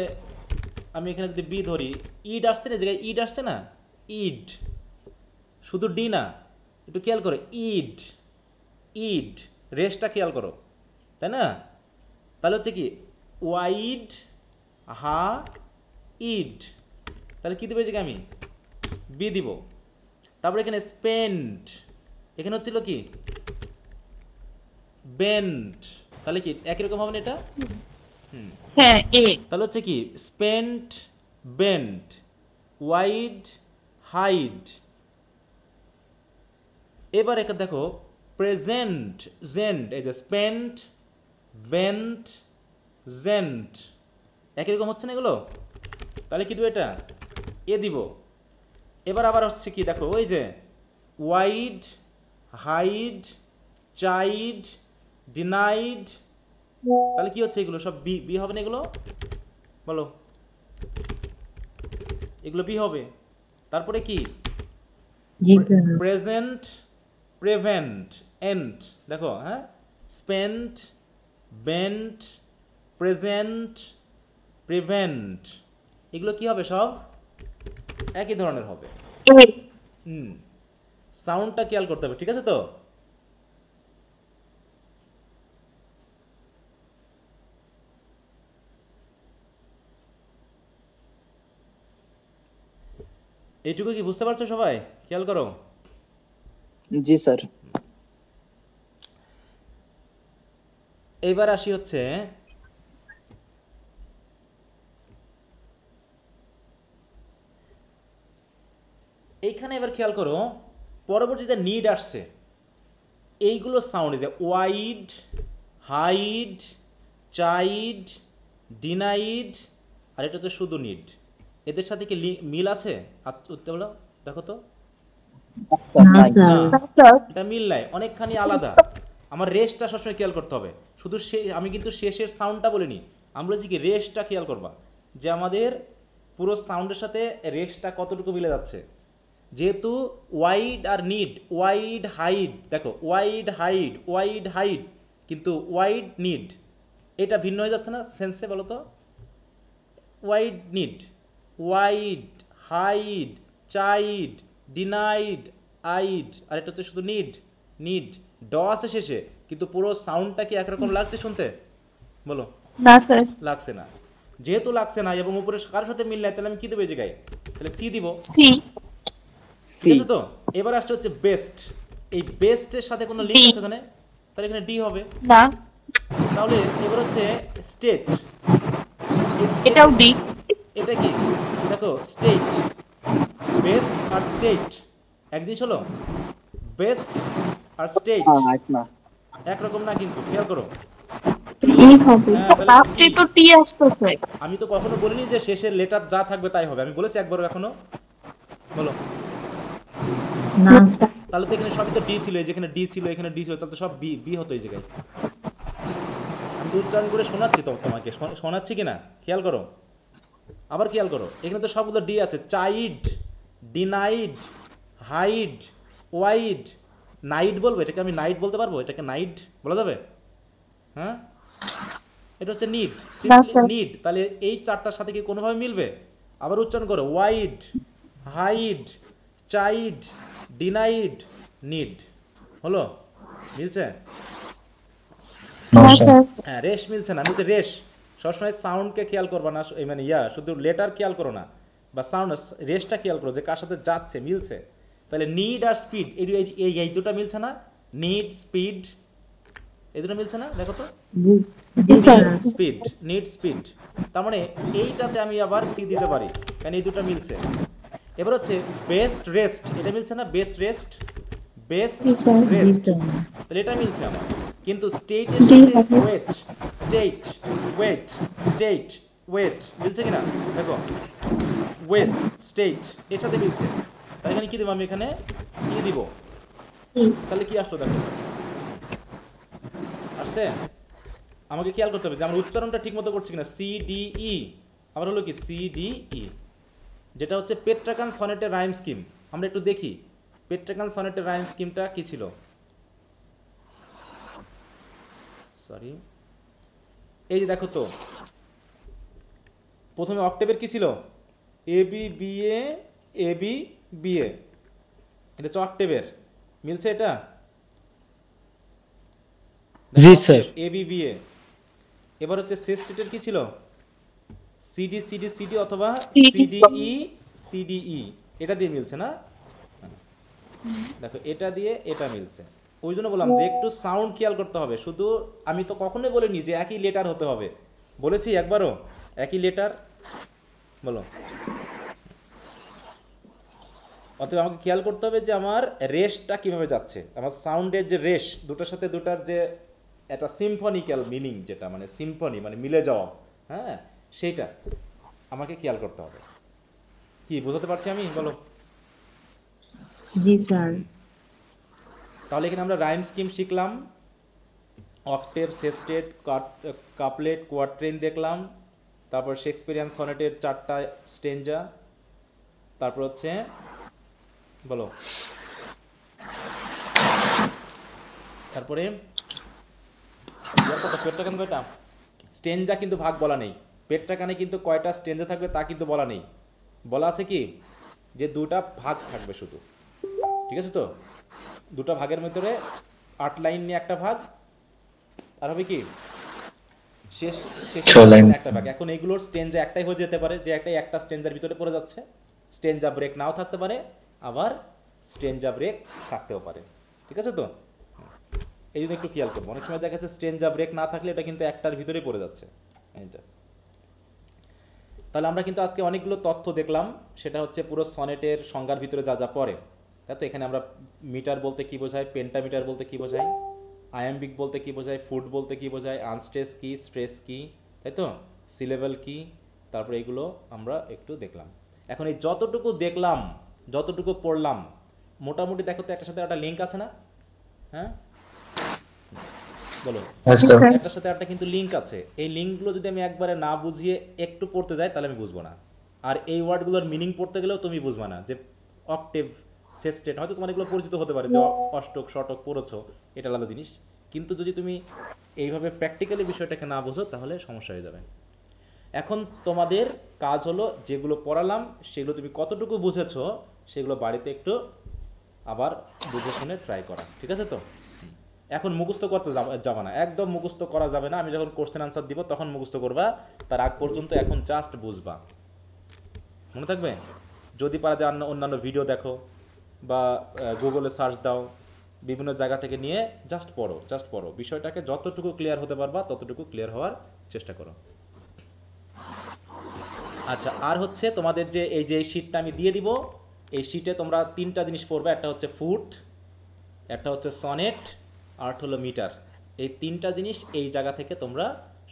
আমি এখানে যদি বি ধরি, ইড আসছে না জায়গায়, ইড আসছে না, ইড, শুধু ডি না, একটু খেয়াল করো, ইড ইড, রেসটা খেয়াল করো, তাই না? তাহলে হচ্ছে কি ওয়াইড হা ইড, তাহলে কি দেবো যে আমি বি দিব। তারপরে এখানে স্পেন্ড, এখানে হচ্ছিল কি বেন্ড, তাহলে কি একই রকম হবে না এটা? হ্যাঁ এ। তাহলে হচ্ছে কি স্পেন্ট বেন্ড ওয়াইড হাইড। এবার এখানে দেখো প্রেজেন্ট জেন্ট, এই যে স্পেন্ট বেন্ট জেন্ট, একই রকম হচ্ছে না এগুলো? তাহলে কি দেবো এটা? এ দিব। এবার আবার হচ্ছে কি দেখো, ওই যে ওয়াইড হাইড চাইড ডিনাইড, তাহলে কি হচ্ছে এগুলো সব বি, বি হবে না এগুলো? বলো, এগুলো বি হবে। তারপরে কি প্রেজেন্ট প্রিভেন্ট এন্ড, দেখো হ্যাঁ, স্পেন্ট বেন্ট প্রেজেন্ট প্রিভেন্ট, এগুলো কি হবে? সব একই ধরনের হবে। সাউন্ডটা খেয়াল করতে হবে, ঠিক আছে তো? এইটুকু কি বুঝতে পারছো সবাই? খেয়াল করো। জি স্যার। এবার আসি হচ্ছে এইখানে, এবার খেয়াল করো পরবর্তীতে নিড আসছে, এইগুলো সাউন্ড, যে ওয়াইড হাইড চাইড ডিনাইড, আর এটা তো শুধু নিড, এদের সাথে কি মিল আছে? বলো দেখো তো। না স্যার। এটা মিল নাই, অনেকখানি আলাদা। আমার রেসটা সবসময় খেয়াল করতে হবে। শুধু আমি কিন্তু শেষের সাউন্ডটা বলিনি, আমরা বলছি কি রেসটা খেয়াল করবা, যে আমাদের পুরো সাউন্ডের সাথে রেশটা কতটুকু মিলে যাচ্ছে। যেহেতু ওয়াইড আর নিড, ওয়াইড হাইড, দেখো ওয়াইড হাইড কিন্তু ওয়াইড নিড এটা ভিন্ন হয়ে যাচ্ছে না সেন্সে, বলো তো? Wide need, wide hide, chide, denied, eyed, আর এটা হচ্ছে শুধু নিড ড আছে শেষে, কিন্তু পুরো সাউন্ডটা কি একরকম লাগছে শুনতে? বলো। না স্যার। লাগছে না। যেহেতু লাগছে না এবং উপরে কারোর সাথে মিল নাই, তাহলে আমি কি দেবো এই জায়গায়? তাহলে সি দিব। সি। ঠিক আছে তো? এবার আসছে হচ্ছে বেস্ট। এই বেস্টের সাথে কোনো লিঙ্ক আছে এখানে? তাহলে এখানে ডি হবে না। তাহলে এবার হচ্ছে স্টেট, এটাও ডি। এটা কি দেখো স্টেট, বেস্ট আর স্টেট এক জিনিস হলো? বেস্ট আর স্টেট একরকম না, কিন্তু খেয়াল করো। লাস্টে তো টি আসতেছে। আমি তো কখনো বলিনি যে শেষের লেটার যা থাকবে তাই হবে, আমি বলেছি একবার এখনো? বলো। না স্যার। তাহলে তো এখানে সবই তো ডি ছিল, যেখানে ডি ছিল এখানে ডি ছিল, তাহলে তো সব বি বি হতো এই জায়গায়। আমি তো উচ্চারণ করে শোনাচ্ছি তো তোমাকে, শোনাচ্ছি কি না খেয়াল করো, আবার খেয়াল করো। এখানে তো সবগুলো ডি আছে, chide, denied, hide, wide, night বলবো এটাকে? আমি নাইট বলতে পারবো এটাকে? নাইট বলা যাবে? হ্যাঁ, এটা হচ্ছে নিড, নিড। তাহলে এই চারটার সাথে কি কোনোভাবে মিলবে? আবার উচ্চারণ করো, wide, hide, chide, denied, need. হলো? মিলছে? হ্যাঁ, রেশ মিলছে না। আমি তো রেশ সবসময় সাউন্ডকে খেয়াল করবা না, মানে শুধু লেটার খেয়াল করো না, বা সাউন্ড রেশটা খেয়াল করো যে কার সাথে যাচ্ছে, মিলছে। তাহলে নিড আর স্পিড এই দুটো মিলছে না? নিড, স্পিড, এই দুটো মিলছে না? দেখো তো, স্পিড, নিড, স্পিড। তার মানে এইটাতে আমি আবার সি দিতে পারি, কারণ এই দুটো মিলছে। এবার হচ্ছে বেস্ট রেস্ট, এটা মিলছে না? বেস্ট রেস্ট, বেস্ট রেস্ট, তাহলে এটা মিলছে আমার। কিন্তু স্টেটের সাথে wait, state, wait, state, wait মিলছে কিনা দেখো? ওয়েট, স্টেট এর সাথে মিলছে, তাহলে এখানে কি দেবো? আমি এখানে কি দিব? তাহলে কি আসলো দেখো? আসছে? আমাকে খেয়াল করতে হবে যে আমার উচ্চারণটা ঠিক মতো করছি কিনা। সি ডি ই, আবার হলো কি সি ডি ই, যেটা হচ্ছে পেট্রাকান সনেটের রাইম স্কিম। আমরা একটু দেখি পেট্রাকান সনেটের রাইম স্কিমটা কি ছিল। সরি, এই যে দেখো তো, প্রথমে অক্টেভের কি ছিল? এ বি বি এ বি বি এ, এটা হচ্ছে অক্টেভের, মিলছে এটা? জি স্যার। এ বি বি এ। এবার হচ্ছে সেস্টেটের কি ছিল? সিডি সিডি সিডি অথবা সিডিই সিডিই, এটা দিয়ে মিলছে না? দেখো এটা দিয়ে এটা মিলছে। ওই জন্য বললাম যে একটু সাউন্ড খেয়াল করতে হবে। শুধু আমি তো কখনোই বলিনি যে একই লেটার হতে হবে, বলেছি একবারও একই লেটার? বলো। অতএব আমাকে খেয়াল করতে হবে যে আমার রেশটা কিভাবে যাচ্ছে, আমার সাউন্ডের যে রেশ, দুটার সাথে দুটার যে একটা সিম্ফনিক্যাল মিনিং, যেটা মানে সিম্ফনি মানে মিলে যাওয়া, হ্যাঁ, সেইটা আমাকে খেয়াল করতে হবে। কি বোঝাতে পারছি আমি? বলো। জি স্যার। তাহলে এখানে আমরা রাইম স্কিম শিখলাম, অক্টেভ, সেস্টেট, কাপলেট, কোয়াট্রেন দেখলাম, তারপর শেক্সপিয়ারিয়ান সনেটের 4টা স্টেঞ্জা, তারপর হচ্ছে বলো, তারপরে পেট্রাকান কয়টা স্টেঞ্জা কিন্তু ভাগ বলা নেই। পেট্রাকানে কিন্তু কয়টা স্টেঞ্জা থাকবে তা কিন্তু বলা নেই, বলা আছে কি যে 2টা ভাগ থাকবে শুধু। ঠিক আছে তো? 2টা ভাগের ভিতরে 8 লাইন নিয়ে একটা ভাগ, আর হবে কি শেষ একটা ভাগ। এখন এইগুলোর স্টেঞ্জা একটাই হয়ে যেতে পারে, যে একটা স্টেঞ্জার ভিতরে পড়ে যাচ্ছে, স্টেঞ্জা ব্রেক নাও থাকতে পারে, আবার স্টেঞ্জা ব্রেক থাকতেও পারে। ঠিক আছে তো? এই জন্য একটু খেয়াল করবো, অনেক সময় দেখা যাচ্ছে স্টেঞ্জা ব্রেক না থাকলে এটা কিন্তু একটার ভিতরেই পড়ে যাচ্ছে। এইটা তাহলে আমরা কিন্তু আজকে অনেকগুলো তথ্য দেখলাম, সেটা হচ্ছে পুরো সনেটের সংজ্ঞার ভিতরে যা যা পড়ে। তাই তো এখানে আমরা মিটার বলতে কি বোঝায়, পেন্টামিটার বলতে কি বোঝায়, আয়াম্বিক বলতে কি বোঝায়, ফুট বলতে কি বোঝায়, আনস্ট্রেস কি, স্ট্রেস কি, তাই তো, সিলেবল কি, তারপরে এগুলো আমরা একটু দেখলাম। এখন এই যতটুকু দেখলাম, যতটুকু পড়লাম, মোটামুটি দেখো তো একটার সাথে একটা লিঙ্ক আছে না? হ্যাঁ বলো। একটার সাথে একটা কিন্তু লিঙ্ক আছে। এই লিঙ্কগুলো যদি আমি একবারে না বুঝিয়ে একটু পড়তে যাই তাহলে আমি বুঝবো না। আর এই ওয়ার্ডগুলোর মিনিং পড়তে গেলেও তুমি বুঝবা না যে অক্টেভ সেস্টেট, হয়তো তোমার এগুলো পরিচিত হতে পারে যে অষ্টক শতক পড়েছো, এটা আলাদা জিনিস, কিন্তু যদি তুমি এইভাবে প্র্যাকটিক্যালি বিষয়টাকে না বোঝো তাহলে সমস্যা হয়ে যাবে। এখন তোমাদের কাজ হলো যেগুলো পড়ালাম সেগুলো তুমি কতটুকু বুঝেছো সেগুলো বাড়িতে একটু আবার বুঝে শুনে ট্রাই করা, ঠিক আছে তো? এখন মুখস্থ করতে যাবে না, একদম মুখস্থ করা যাবে না। আমি যখন কোশ্চেন আনসার দিব তখন মুখস্থ করবা, তার আগ পর্যন্ত এখন জাস্ট বুঝবা, মনে থাকবে? যদি পারা যায় অন্যান্য ভিডিও দেখো বা গুগলে সার্চ দাও, বিভিন্ন জায়গা থেকে নিয়ে জাস্ট পড়ো, বিষয়টাকে যতটুকু ক্লিয়ার হতে পারবা ততটুকু ক্লিয়ার হওয়ার চেষ্টা করো। আচ্ছা, আর হচ্ছে তোমাদের যে এই যে শীটটা আমি দিয়ে দিব, এই শীটে তোমরা 3টা জিনিস পড়বে, একটা হচ্ছে ফুট, একটা হচ্ছে সনেট, আর হলো মিটার। এই 3টা জিনিস এই জায়গা থেকে তোমরা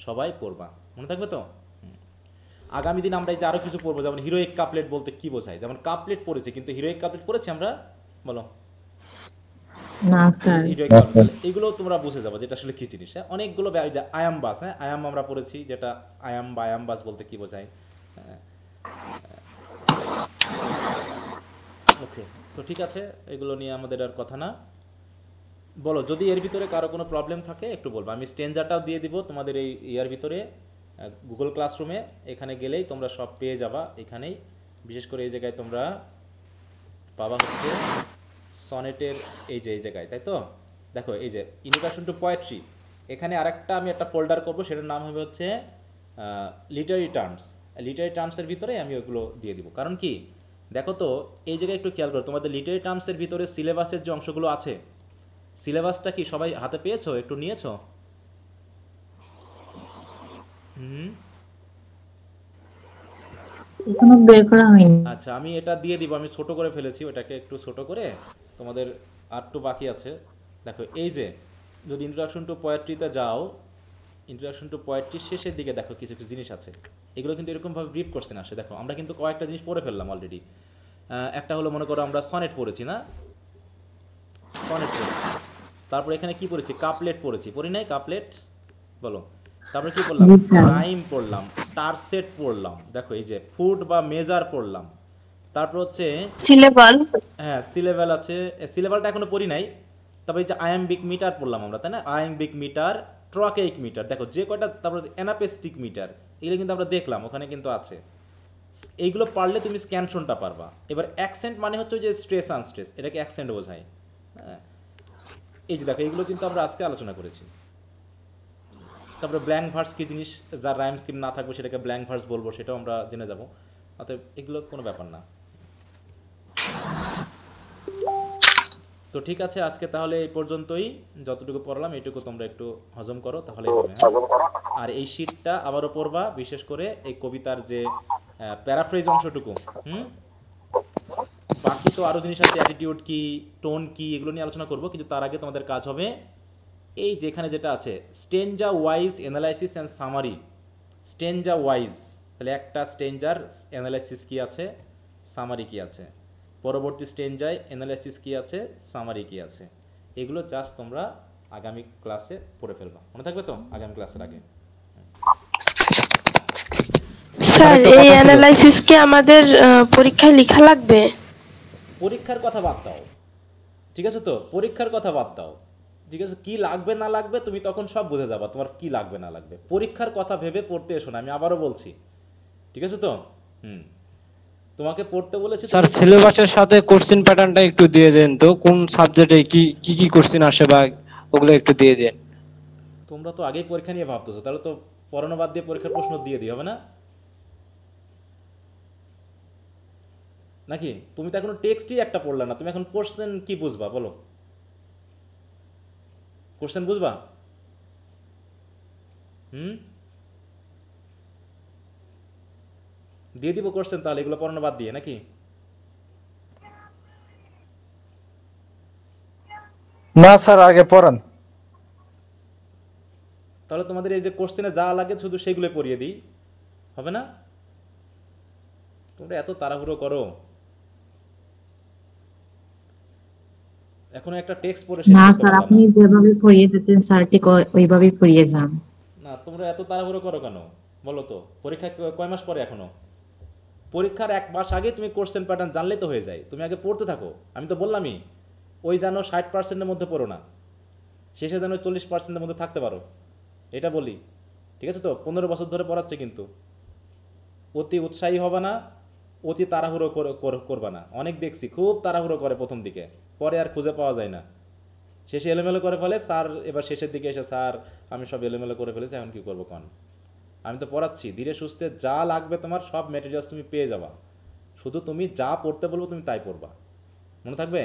সবাই পড়বা, মনে থাকবে তো? আগামী দিন আমরা এই যে আরও কিছু পড়বো, যেমন হিরোইক কাপলেট বলতে কি বোঝায়, যেমন কাপলেট পড়েছি কিন্তু হিরোইক কাপলেট পড়েছি আমরা, বলো? না স্যার। হিরোইক কাপলেট এগুলো তোমরা বুঝে যাবো যেটা আসলে কি জিনিস। হ্যাঁ, অনেকগুলো আয়াম বাস, হ্যাঁ আয়াম আমরা পড়েছি, যেটা আয়াম বা আয়াম বাস বলতে কি বোঝায়। ওকে, তো ঠিক আছে, এগুলো নিয়ে আমাদের আর কথা না। বলো, যদি এর ভিতরে কারো কোনো প্রবলেম থাকে একটু বলবো। আমি স্ট্রেঞ্জারটাও দিয়ে দিব তোমাদের এই ইয়ার ভিতরে, গুগল ক্লাসরুমে। এখানে গেলেই তোমরা সব পেয়ে যাবা। এখানেই বিশেষ করে এই জায়গায় তোমরা পাবা হচ্ছে সনেটের এই জায়গায়, তাই তো? দেখো এই যে ইন্ট্রোডাকশন টু পোয়েট্রি, এখানে আরেকটা আমি একটা ফোল্ডার করব, সেটার নাম হবে হচ্ছে লিটারি টার্মস। লিটারি টার্মসের ভিতরে আমি ওগুলো দিয়ে দিব। কারণ কি, দেখো তো এই জায়গায় একটু খেয়াল করো, তোমাদের লিটারি টার্মসের ভিতরে সিলেবাসের যে অংশগুলো আছে, সিলেবাসটা কি সবাই হাতে পেয়েছো, একটু নিয়েছো? এখনো বের করা হয়নি। আচ্ছা, আমি এটা দিয়ে দিব, আমি ছোট করে ফেলেছি, ওটাকে একটু ছোট করে, তোমাদের আর একটু বাকি আছে। দেখো এই যে যদি ইন্ট্রোডাকশন টু পোয়েট্রিতে যাও, ইন্ট্রোডাকশন টু পোয়েট্রির শেষের দিকে দেখো কিছু কিছু জিনিস আছে, এগুলো কিন্তু এরকমভাবে ব্রিফ কোশ্চেন আসে। দেখো আমরা কিন্তু কয়েকটা জিনিস পড়ে ফেললাম অলরেডি। একটা হলো মনে করো আমরা সনেট পড়েছি না, সনেট পড়েছি, তারপর এখানে কি পড়েছি, কাপলেট পড়েছি, পড়ি নাই কাপলেট, বলো? তারপরে কি পড়লাম, রাইম পড়লাম, টারসেট পড়লাম, দেখো এই যে ফুট বা মেজার পড়লাম, তারপর হচ্ছে সিলেবাল, হ্যাঁ সিলেবাল আছে, সিলেবালটা এখনো পড়ি নাই। তারপরে এই যে আয়াম্বিক মিটার পড়লাম আমরা, তাই না? আয়াম্বিক মিটার, ট্রকেইক মিটার, দেখো যে কয়টা, তারপর অ্যানাপেস্টিক মিটার, এগুলো কিন্তু আমরা দেখলাম, ওখানে কিন্তু আছে। এইগুলো পারলে তুমি স্ক্যানশনটা পারবা। এবার অ্যাকসেন্ট মানে হচ্ছে যে স্ট্রেস আনস্ট্রেস, এটাকে অ্যাকসেন্ট বোঝায়। হ্যাঁ, এই যে দেখো এগুলো কিন্তু আমরা আজকে আলোচনা করেছি। তারপরে ব্ল্যাঙ্ক ভার্স কি জিনিস, যার রাইম স্কিম না থাকবে সেটাকে ব্ল্যাঙ্ক ভার্স বলবো, সেটাও আমরা জেনে যাব। অতএব এগুলো কোনো ব্যাপার না। তো ঠিক আছে, আজকে তাহলে এই পর্যন্তই, যতটুকু পড়লাম এইটুকু তোমরা একটু হজম করো, তাহলে হবে। আর এই শীটটা আবারও পড়বা, বিশেষ করে এই কবিতার যে প্যারাফ্রেজ অংশটুকু। বাকি তো আরও জিনিস আছে, অ্যাটিটিউড কি, টোন কি, এগুলো নিয়ে আলোচনা করবো, কিন্তু তার আগে তোমাদের কাজ হবে এই যেখানে যেটা আছে stanza wise analysis and summary. Stanza wise, তাহলে একটা স্টেঞ্জার অ্যানালাইসিস কি আছে, সামারি কি আছে, পরবর্তী স্টেঞ্জায় অ্যানালাইসিস কি আছে, সামারি কি আছে, এগুলো জাস্ট তোমরা আগামী ক্লাসে পড়ে ফেলবা, মনে থাকবে তো? আগামী ক্লাসের আগে স্যার এই অ্যানালাইসিস কি আমাদের পরীক্ষায় লেখা লাগবে? পরীক্ষার কথা বাদ দাও, ঠিক আছে তো? পরীক্ষার কথা বাদ দাও, ঠিক আছে? কি লাগবে না লাগবে তুমি তখন সব বুঝে যাবা, তোমার কি লাগবে না লাগবে। পরীক্ষার কথা ভেবে পড়তে এসো না, আমি আবারও বলছি, ঠিক আছে তো? তোমাকে পড়তে বলেছি। স্যার সিলেবাসের সাথে কোশ্চেন প্যাটার্নটা একটু দিয়ে দেন তো, কোন সাবজেক্টে কি কি কোশ্চেন আসে বা ওগুলো একটু দিয়ে দেন। তোমরা তো আগেই পরীক্ষা নিয়ে ভাবতেছো, তাহলে তো পড়ানো বাদ দিয়ে পরীক্ষার প্রশ্ন দিয়ে দিই, হবে না? নাকি? তুমি তো এখনো টেক্সটই একটা পড়লা না, তুমি এখন কোশ্চেন কি বুঝবা বলো? কোশ্চেন বুঝবা? দিয়ে দিব কোশ্চেন, তাহলে এগুলো পড়ানো বাদ দিয়ে, নাকি? না স্যার, আগে পড়ান। তাহলে তোমাদের এই যে কোশ্চেনে যা লাগে শুধু সেগুলো পড়িয়ে দিই, হবে না? তোমরা এত তাড়াহুড়ো করো, এখনো একটা টেক্সট পড়ে শেষ না করতে স্যার, পারলাম আপনি না। যেভাবে পড়িয়ে দিতেন স্যার ঠিক ওইভাবেই পড়িয়ে যান। না, তোমরা এত তাড়াহুড়ো করো কেন বলো তো? পরীক্ষা কয় মাস পরে এখনো? পরীক্ষার 1 মাস আগে তুমি কোশ্চেন প্যাটার্ন জানলেই তো হয়ে যায়। তুমি আগে পড়তে থাকো। আমি তো বললামই, ওই জানো 60%-এর মধ্যে পড়ো না, শেষে যেন 40%-এর মধ্যে থাকতে পারো, এটা বলি। ঠিক আছে তো? 15 বছর ধরে পড়াচ্ছে কিন্তু। অতি উৎসাহী হবে না, অতি তাড়াহুড়ো করবা না। অনেক দেখছি খুব তাড়াহুড়ো করে প্রথম দিকে, পরে আর খুঁজে পাওয়া যায় না, শেষে এলোমেলো করে ফেলে। স্যার এবার শেষের দিকে এসে, স্যার আমি সব এলোমেলো করে ফেলেছি, এখন কী করবো কন? আমি তো পড়াচ্ছি ধীরে সুস্থে, যা লাগবে তোমার সব ম্যাটেরিয়ালস তুমি পেয়ে যাবা, শুধু তুমি যা পড়তে বলবো তুমি তাই পড়বা, মনে থাকবে?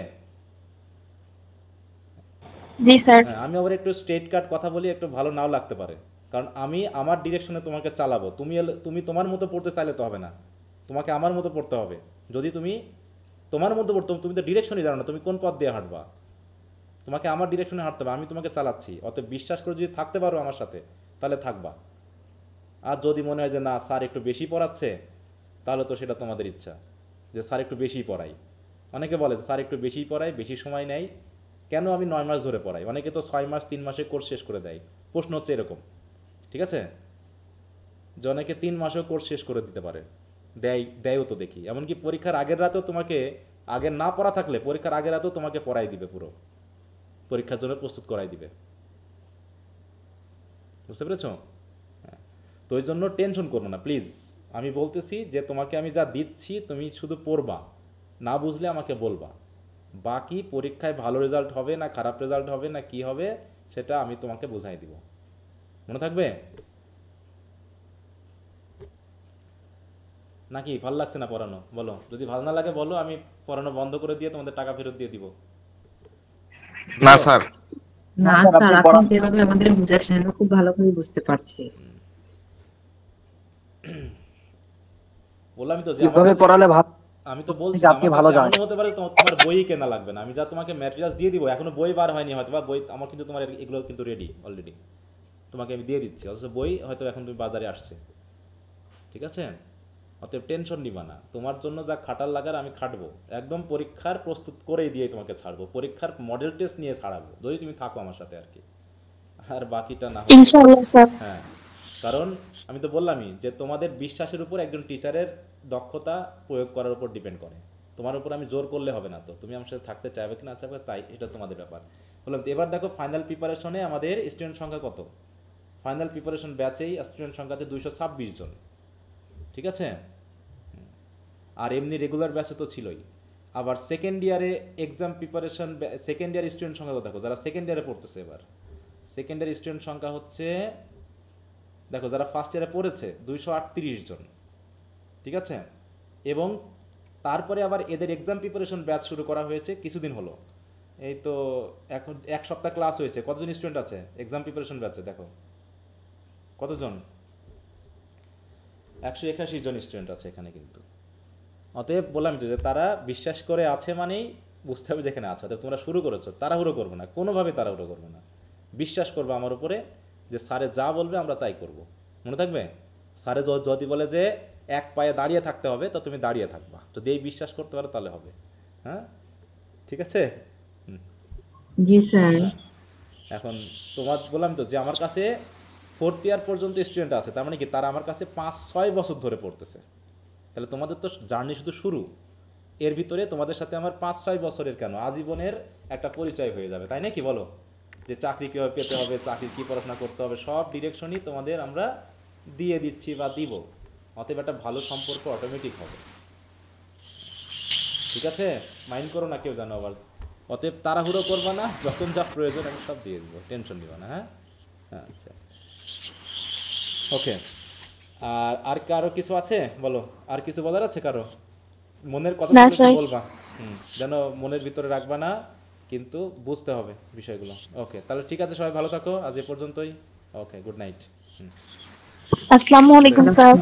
জি স্যার। আমি আবার একটু স্ট্রেট কাট কথা বলি, একটু ভালো নাও লাগতে পারে, কারণ আমি আমার ডিরেকশনে তোমাকে চালাবো। তুমি তোমার মতো পড়তে চাইলে তো হবে না, তোমাকে আমার মতো পড়তে হবে। যদি তুমি তোমার মতো পড়তো, তুমি তো ডিরেকশনই জানো না, তুমি কোন পথ দিয়ে হাঁটবা? তোমাকে আমার ডিরেকশনে হাঁটতে হবে, আমি তোমাকে চালাচ্ছি। অতএব বিশ্বাস করে যদি থাকতে পারো আমার সাথে, তাহলে থাকবা। আর যদি মনে হয় যে না স্যার একটু বেশি পড়াচ্ছে, তাহলে তো সেটা তোমাদের ইচ্ছা, যে স্যার একটু বেশি পড়াই। অনেকে বলে স্যার একটু বেশি পড়াই, বেশি সময় নেয়, কেন আমি 9 মাস ধরে পড়াই? অনেকে তো 6 মাস 3 মাসে কোর্স শেষ করে দেয়। প্রশ্ন হচ্ছে এরকম, ঠিক আছে, যে অনেকে 3 মাসেও কোর্স শেষ করে দিতে পারে, দেয়ও তো দেখি। এমনকি পরীক্ষার আগের রাতেও তোমাকে, আগে না পড়া থাকলে পরীক্ষার আগের রাতেও তোমাকে পড়াই দিবে, পুরো পরীক্ষার জন্য প্রস্তুত করাই দিবে। বুঝতে পেরেছ? হ্যাঁ, তো ওই জন্য টেনশন করবো না প্লিজ। আমি বলতেছি যে তোমাকে আমি যা দিচ্ছি তুমি শুধু পড়বা, না বুঝলে আমাকে বলবা। বাকি পরীক্ষায় ভালো রেজাল্ট হবে না খারাপ রেজাল্ট হবে না কি হবে, সেটা আমি তোমাকে বোঝাই দিব, মনে থাকবে? নাকি ভালো লাগছে না পড়ানো? বলো, যদি ভালো না লাগে বলো, আমি পড়ানো বন্ধ করে দিয়ে তোমাদের টাকা ফেরত দিয়ে দিব। না স্যার, না স্যার, আপনি যেভাবে আমাদের বুঝাচ্ছেন আমরা খুব ভালো করে বুঝতে পারছি। বললাম তো যে কিভাবে পড়ালে ভালো, আমি তো বলছি আপনি ভালো জানেন। হতে পারে তোমার বই কেনা লাগবে না, আমি যা তোমাকে ম্যাটেরিয়ালস দিয়ে দিব, এখনো বই বার হয়নি হয়তো, বা বই আমার কিন্তু তোমার এগুলো কিন্তু রেডি অলরেডি, তোমাকে আমি দিয়ে দিচ্ছি, অথচ বই হয়তো এখন তুমি বাজারে আসছে, ঠিক আছে? অতএব টেনশন নিবা না, তোমার জন্য যা খাটার লাগার আমি খাটবো, একদম পরীক্ষার প্রস্তুত করেই দিয়ে তোমাকে ছাড়বো, পরীক্ষার মডেল টেস্ট নিয়ে ছাড়াবো, যদি তুমি থাকো আমার সাথে আর কি। আর বাকিটা না ইনশাআল্লাহ স্যার। হ্যাঁ, কারণ আমি তো বললামই যে তোমাদের বিশ্বাসের উপর একজন টিচারের দক্ষতা প্রয়োগ করার উপর ডিপেন্ড করে। তোমার উপর আমি জোর করলে হবে না, তো তুমি আমার সাথে থাকতে চাইবে কি না চাইবে তাই, এটা তোমাদের ব্যাপার। বললাম তো এবার দেখো ফাইনাল প্রিপারেশনে আমাদের স্টুডেন্ট সংখ্যা কত? ফাইনাল প্রিপারেশন ব্যাচেই স্টুডেন্ট সংখ্যা আছে 226 জন, ঠিক আছে? আর এমনি রেগুলার ব্যাচে তো ছিলই। আবার সেকেন্ড ইয়ারে exam preparation, second year student সংখ্যা দেখো, যারা সেকেন্ড ইয়ারে পড়তেছে, এবার সেকেন্ড ইয়ার স্টুডেন্ট সংখ্যা হচ্ছে, দেখো যারা ফার্স্ট ইয়ারে পড়েছে 238 জন, ঠিক আছে? এবং তারপরে আবার এদের এক্সাম প্রিপারেশন ব্যাচ শুরু করা হয়েছে কিছুদিন হলো, এই তো এখন 1 সপ্তাহ ক্লাস হয়েছে। কতজন স্টুডেন্ট আছে এক্সাম প্রিপারেশন ব্যাচে? দেখো কতজন, 181 জন স্টুডেন্ট আছে এখানে কিন্তু। অতএব বললাম যে তারা বিশ্বাস করে আছে মানেই বুঝতে হবে যেখানে আছে। অতএব তোমরা শুরু করেছো, তাড়াহুড়ো করবো না, কোনোভাবে তাড়াহুড়ো করবো না, বিশ্বাস করবো আমার উপরে যে স্যারে যা বলবে আমরা তাই করব, মনে থাকবে? স্যারে যদি বলে যে এক পায়ে দাঁড়িয়ে থাকতে হবে, তো তুমি দাঁড়িয়ে থাকবা, যদি এই বিশ্বাস করতে পারো তাহলে হবে। হ্যাঁ, ঠিক আছে? জি স্যার। এখন তোমার বললাম তো যে আমার কাছে 4th ইয়ার পর্যন্ত স্টুডেন্ট আছে, তার মানে কি তারা আমার কাছে 5-6 বছর ধরে পড়তেছে। তাহলে তোমাদের তো জার্নি শুধু শুরু, এর ভিতরে তোমাদের সাথে আমার 5-6 বছরের কেন আজীবনের একটা পরিচয় হয়ে যাবে, তাই না? কি বলো? যে চাকরি কীভাবে পেতে হবে, চাকরির কী পড়াশোনা করতে হবে, সব ডিরেকশনই তোমাদের আমরা দিয়ে দিচ্ছি বা দিব। অতএব একটা ভালো সম্পর্ক অটোমেটিক হবে, ঠিক আছে? মাইন্ড করো না কেউ জানো আবার। অতএব তাড়াহুড়ো করবা না, যখন যা প্রয়োজন আমি সব দিয়ে দেবো, টেনশন নিবা না। হ্যাঁ, আচ্ছা, ওকে। আর কারো কিছু আছে বলো, আর কিছু বলার আছে কারো? মনের কথা বলবা, যেন মনের ভিতরে রাখবা না, কিন্তু বুঝতে হবে বিষয়গুলো। ওকে, তাহলে ঠিক আছে, সবাই ভালো থাকো, আজ এ পর্যন্তই। ওকে, গুড নাইট। আসসালামু আলাইকুম স্যার।